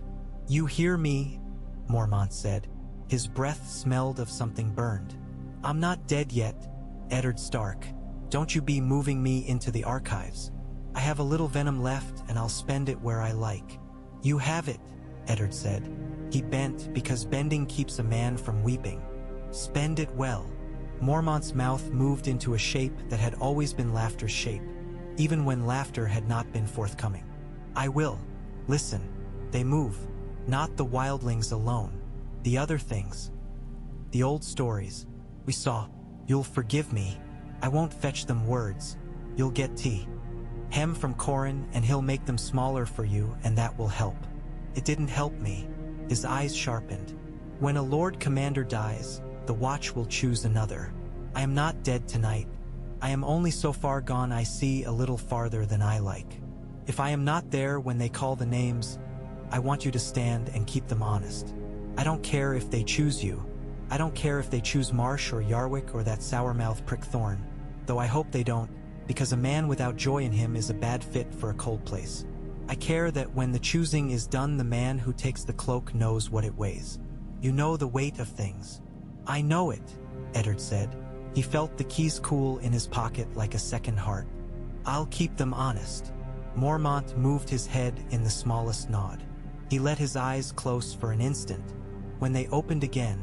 "You hear me?" Mormont said. His breath smelled of something burned. "I'm not dead yet, Eddard Stark. Don't you be moving me into the archives. I have a little venom left and I'll spend it where I like." "You have it," Eddard said. He bent because bending keeps a man from weeping. "Spend it well." Mormont's mouth moved into a shape that had always been laughter's shape, even when laughter had not been forthcoming. "I will. Listen. They move. Not the wildlings alone. The other things. The old stories. We saw. You'll forgive me. I won't fetch them words. You'll get tea. Hem from Corin and he'll make them smaller for you, and that will help." It didn't help me. His eyes sharpened. "When a Lord Commander dies, the watch will choose another. I am not dead tonight. I am only so far gone I see a little farther than I like. If I am not there when they call the names, I want you to stand and keep them honest. I don't care if they choose you. I don't care if they choose Marsh or Yarwick or that sour-mouthed Prickthorn, though I hope they don't, because a man without joy in him is a bad fit for a cold place. I care that when the choosing is done, the man who takes the cloak knows what it weighs. You know the weight of things." "I know it," Eddard said. He felt the keys cool in his pocket like a second heart. "I'll keep them honest." Mormont moved his head in the smallest nod. He let his eyes close for an instant. When they opened again,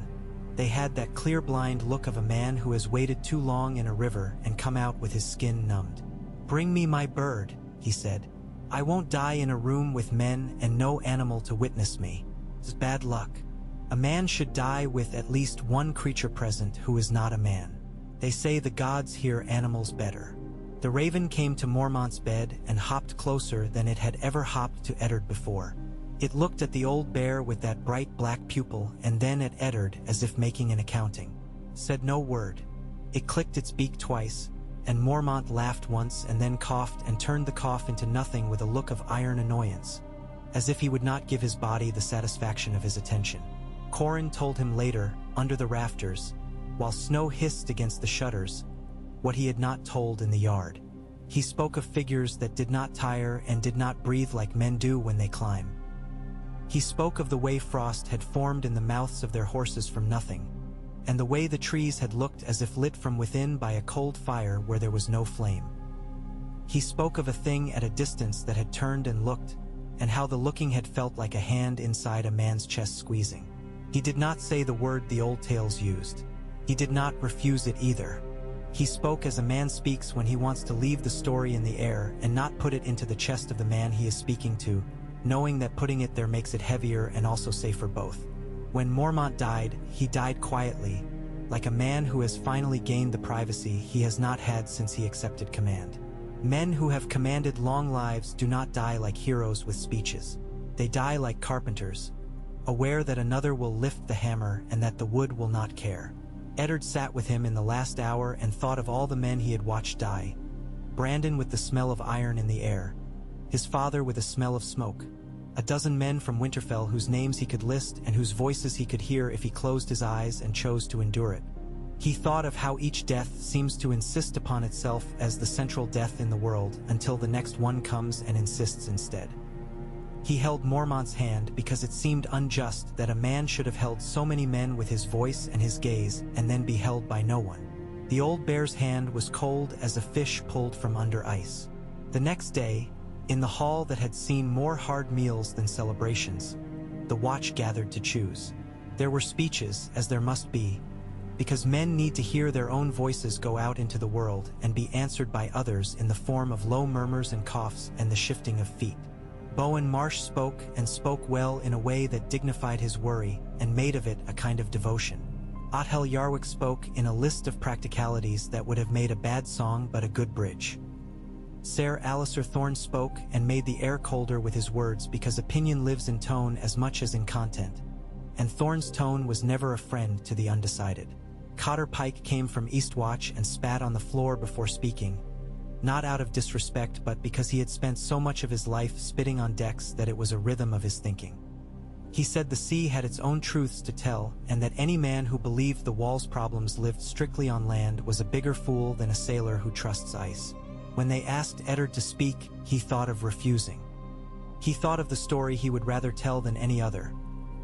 they had that clear blind look of a man who has waited too long in a river and come out with his skin numbed. "Bring me my bird," he said. "I won't die in a room with men and no animal to witness me. It's bad luck. A man should die with at least one creature present who is not a man. They say the gods hear animals better." The raven came to Mormont's bed and hopped closer than it had ever hopped to Eddard before. It looked at the old bear with that bright black pupil and then at Eddard as if making an accounting. Said no word. It clicked its beak twice, and Mormont laughed once and then coughed and turned the cough into nothing with a look of iron annoyance, as if he would not give his body the satisfaction of his attention. Corin told him later, under the rafters, while snow hissed against the shutters, what he had not told in the yard. He spoke of figures that did not tire and did not breathe like men do when they climb. He spoke of the way frost had formed in the mouths of their horses from nothing, and the way the trees had looked as if lit from within by a cold fire where there was no flame. He spoke of a thing at a distance that had turned and looked, and how the looking had felt like a hand inside a man's chest squeezing. He did not say the word the old tales used. He did not refuse it either. He spoke as a man speaks when he wants to leave the story in the air and not put it into the chest of the man he is speaking to, knowing that putting it there makes it heavier and also safer both. When Mormont died, he died quietly, like a man who has finally gained the privacy he has not had since he accepted command. Men who have commanded long lives do not die like heroes with speeches. They die like carpenters, aware that another will lift the hammer and that the wood will not care. Eddard sat with him in the last hour and thought of all the men he had watched die. Brandon with the smell of iron in the air, his father with a smell of smoke, a dozen men from Winterfell whose names he could list and whose voices he could hear if he closed his eyes and chose to endure it. He thought of how each death seems to insist upon itself as the central death in the world until the next one comes and insists instead. He held Mormont's hand because it seemed unjust that a man should have held so many men with his voice and his gaze and then be held by no one. The old bear's hand was cold as a fish pulled from under ice. The next day, in the hall that had seen more hard meals than celebrations, the watch gathered to choose. There were speeches, as there must be, because men need to hear their own voices go out into the world and be answered by others in the form of low murmurs and coughs and the shifting of feet. Bowen Marsh spoke, and spoke well in a way that dignified his worry and made of it a kind of devotion. Othel Yarwick spoke in a list of practicalities that would have made a bad song but a good bridge. Ser Alistair Thorne spoke and made the air colder with his words because opinion lives in tone as much as in content, and Thorne's tone was never a friend to the undecided. Cotter Pike came from Eastwatch and spat on the floor before speaking, not out of disrespect but because he had spent so much of his life spitting on decks that it was a rhythm of his thinking. He said the sea had its own truths to tell, and that any man who believed the wall's problems lived strictly on land was a bigger fool than a sailor who trusts ice. When they asked Eddard to speak, he thought of refusing. He thought of the story he would rather tell than any other,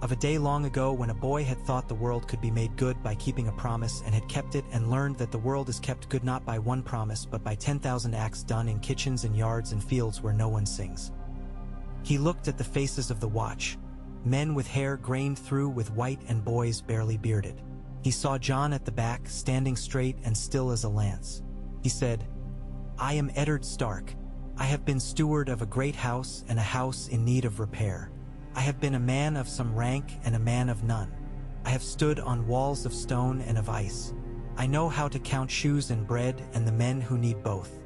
of a day long ago when a boy had thought the world could be made good by keeping a promise and had kept it, and learned that the world is kept good not by one promise but by 10,000 acts done in kitchens and yards and fields where no one sings. He looked at the faces of the watch, men with hair grained through with white and boys barely bearded. He saw Jon at the back, standing straight and still as a lance. He said, "I am Eddard Stark. I have been steward of a great house and a house in need of repair. I have been a man of some rank and a man of none. I have stood on walls of stone and of ice. I know how to count shoes and bread and the men who need both.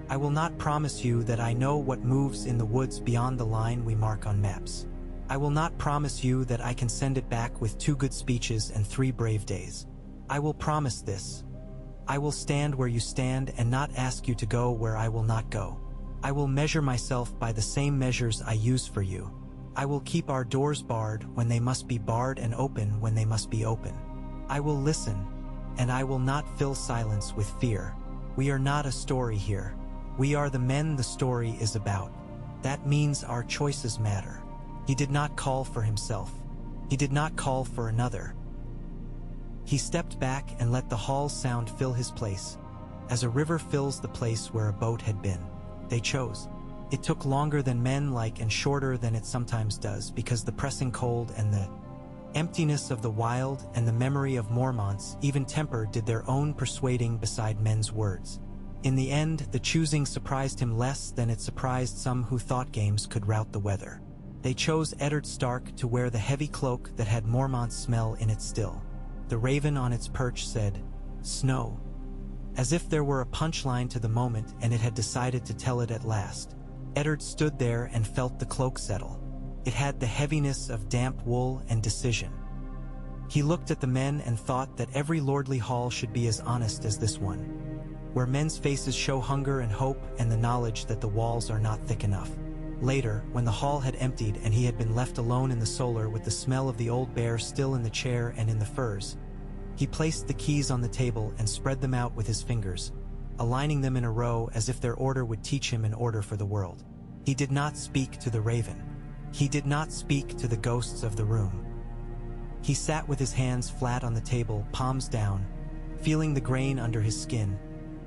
I will not promise you that I know what moves in the woods beyond the line we mark on maps. I will not promise you that I can send it back with 2 good speeches and 3 brave days. I will promise this. I will stand where you stand and not ask you to go where I will not go. I will measure myself by the same measures I use for you. I will keep our doors barred when they must be barred and open when they must be open. I will listen, and I will not fill silence with fear. We are not a story here. We are the men the story is about. That means our choices matter." He did not call for himself. He did not call for another. He stepped back and let the hall's sound fill his place, as a river fills the place where a boat had been. They chose. It took longer than men like and shorter than it sometimes does, because the pressing cold and the emptiness of the wild and the memory of Mormont's even temper did their own persuading beside men's words. In the end, the choosing surprised him less than it surprised some who thought games could rout the weather. They chose Eddard Stark to wear the heavy cloak that had Mormont's smell in it still. The raven on its perch said, "Snow," as if there were a punchline to the moment and it had decided to tell it at last. Eddard stood there and felt the cloak settle. It had the heaviness of damp wool and decision. He looked at the men and thought that every lordly hall should be as honest as this one, where men's faces show hunger and hope and the knowledge that the walls are not thick enough. Later, when the hall had emptied and he had been left alone in the solar with the smell of the old bear still in the chair and in the furs, he placed the keys on the table and spread them out with his fingers, aligning them in a row as if their order would teach him an order for the world. He did not speak to the raven. He did not speak to the ghosts of the room. He sat with his hands flat on the table, palms down, feeling the grain under his skin,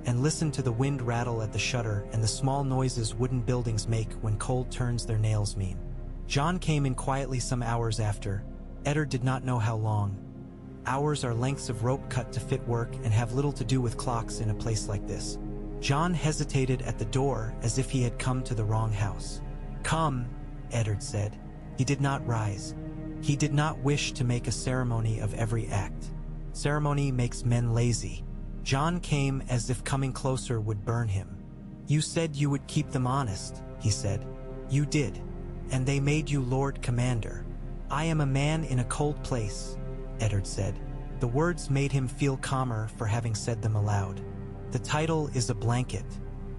and listened to the wind rattle at the shutter and the small noises wooden buildings make when cold turns their nails mean. John came in quietly some hours after. Eddard did not know how long. Hours are lengths of rope cut to fit work and have little to do with clocks in a place like this. John hesitated at the door as if he had come to the wrong house. "Come," Eddard said. He did not rise. He did not wish to make a ceremony of every act. Ceremony makes men lazy. John came as if coming closer would burn him. "You said you would keep them honest," he said. "You did, and they made you Lord Commander." "I am a man in a cold place," Eddard said. The words made him feel calmer for having said them aloud. "The title is a blanket.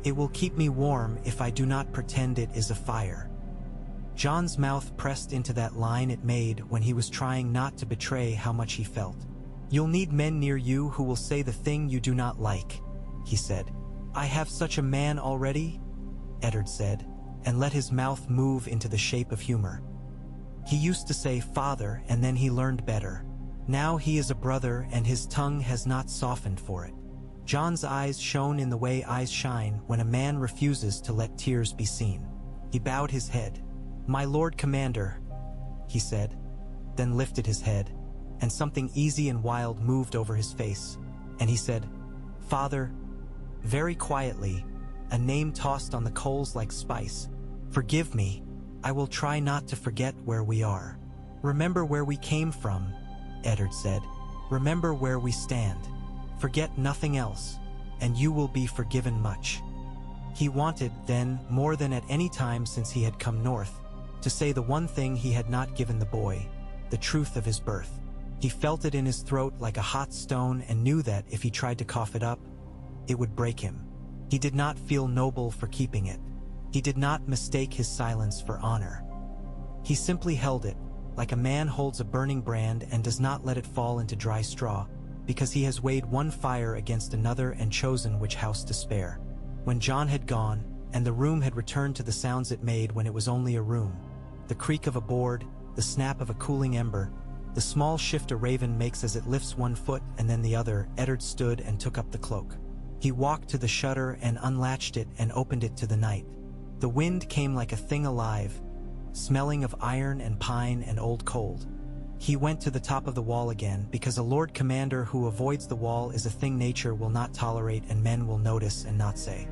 It will keep me warm if I do not pretend it is a fire." John's mouth pressed into that line it made when he was trying not to betray how much he felt. "You'll need men near you who will say the thing you do not like," he said. "I have such a man already," Eddard said, and let his mouth move into the shape of humor. "He used to say father, and then he learned better. Now he is a brother, and his tongue has not softened for it." John's eyes shone in the way eyes shine when a man refuses to let tears be seen. He bowed his head. "My Lord Commander," he said, then lifted his head, and something easy and wild moved over his face, and he said, "Father," very quietly, a name tossed on the coals like spice. "Forgive me. I will try not to forget where we are." "Remember where we came from," Eddard said. "Remember where we stand. Forget nothing else, and you will be forgiven much." He wanted, then, more than at any time since he had come north, to say the one thing he had not given the boy, the truth of his birth. He felt it in his throat like a hot stone and knew that if he tried to cough it up, it would break him. He did not feel noble for keeping it. He did not mistake his silence for honor. He simply held it, like a man holds a burning brand and does not let it fall into dry straw, because he has weighed one fire against another and chosen which house to spare. When John had gone, and the room had returned to the sounds it made when it was only a room, the creak of a board, the snap of a cooling ember, the small shift a raven makes as it lifts one foot and then the other, Eddard stood and took up the cloak. He walked to the shutter and unlatched it and opened it to the night. The wind came like a thing alive, smelling of iron and pine and old cold. He went to the top of the wall again, because a Lord Commander who avoids the wall is a thing nature will not tolerate and men will notice and not say.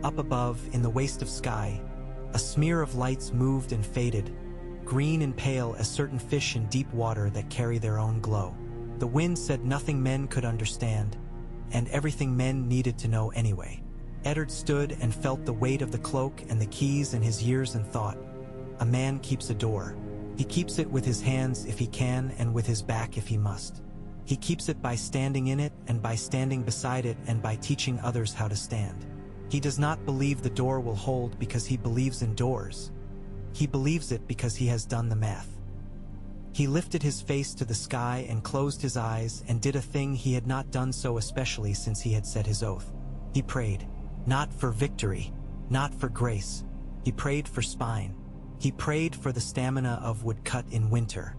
Up above, in the waste of sky, a smear of lights moved and faded, green and pale as certain fish in deep water that carry their own glow. The wind said nothing men could understand, and everything men needed to know anyway. Eddard stood and felt the weight of the cloak and the keys in his ears and thought, a man keeps a door. He keeps it with his hands if he can and with his back if he must. He keeps it by standing in it and by standing beside it and by teaching others how to stand. He does not believe the door will hold because he believes in doors. He believes it because he has done the math. He lifted his face to the sky and closed his eyes and did a thing he had not done so especially since he had said his oath. He prayed, not for victory, not for grace. He prayed for spine. He prayed for the stamina of woodcut in winter.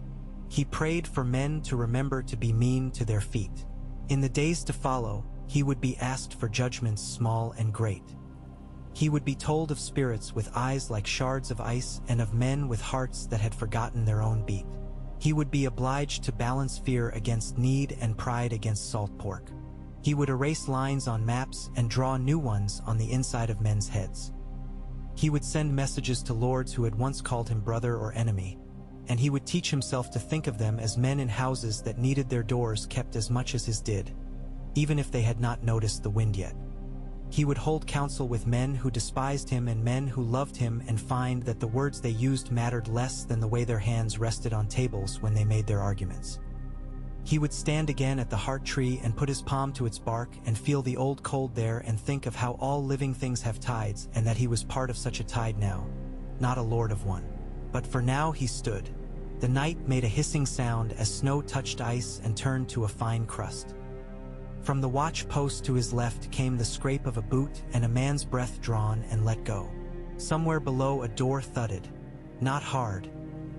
He prayed for men to remember to be mean to their feet. In the days to follow, he would be asked for judgments small and great. He would be told of spirits with eyes like shards of ice and of men with hearts that had forgotten their own beat. He would be obliged to balance fear against need and pride against salt pork. He would erase lines on maps and draw new ones on the inside of men's heads. He would send messages to lords who had once called him brother or enemy, and he would teach himself to think of them as men in houses that needed their doors kept as much as his did, even if they had not noticed the wind yet. He would hold counsel with men who despised him and men who loved him and find that the words they used mattered less than the way their hands rested on tables when they made their arguments. He would stand again at the heart tree and put his palm to its bark and feel the old cold there and think of how all living things have tides and that he was part of such a tide now, not a lord of one. But for now he stood. The night made a hissing sound as snow touched ice and turned to a fine crust. From the watch post to his left came the scrape of a boot and a man's breath drawn and let go. Somewhere below a door thudded. Not hard.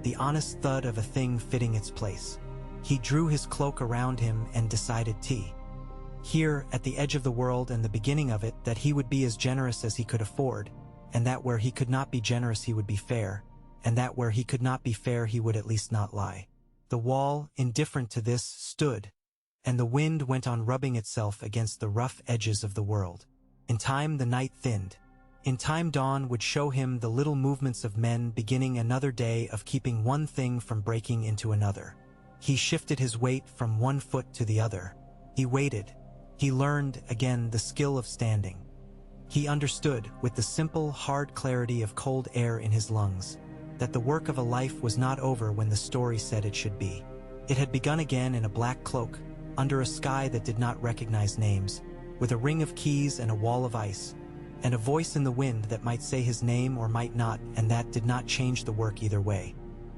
The honest thud of a thing fitting its place. He drew his cloak around him and decided here, at the edge of the world and the beginning of it, that he would be as generous as he could afford, and that where he could not be generous he would be fair, and that where he could not be fair he would at least not lie. The wall, indifferent to this, stood, and the wind went on rubbing itself against the rough edges of the world. In time the night thinned. In time dawn would show him the little movements of men beginning another day of keeping one thing from breaking into another. He shifted his weight from one foot to the other. He waited. He learned, again, the skill of standing. He understood, with the simple, hard clarity of cold air in his lungs, that the work of a life was not over when the story said it should be. It had begun again in a black cloak, under a sky that did not recognize names, with a ring of keys and a wall of ice, and a voice in the wind that might say his name or might not, and that did not change the work either way.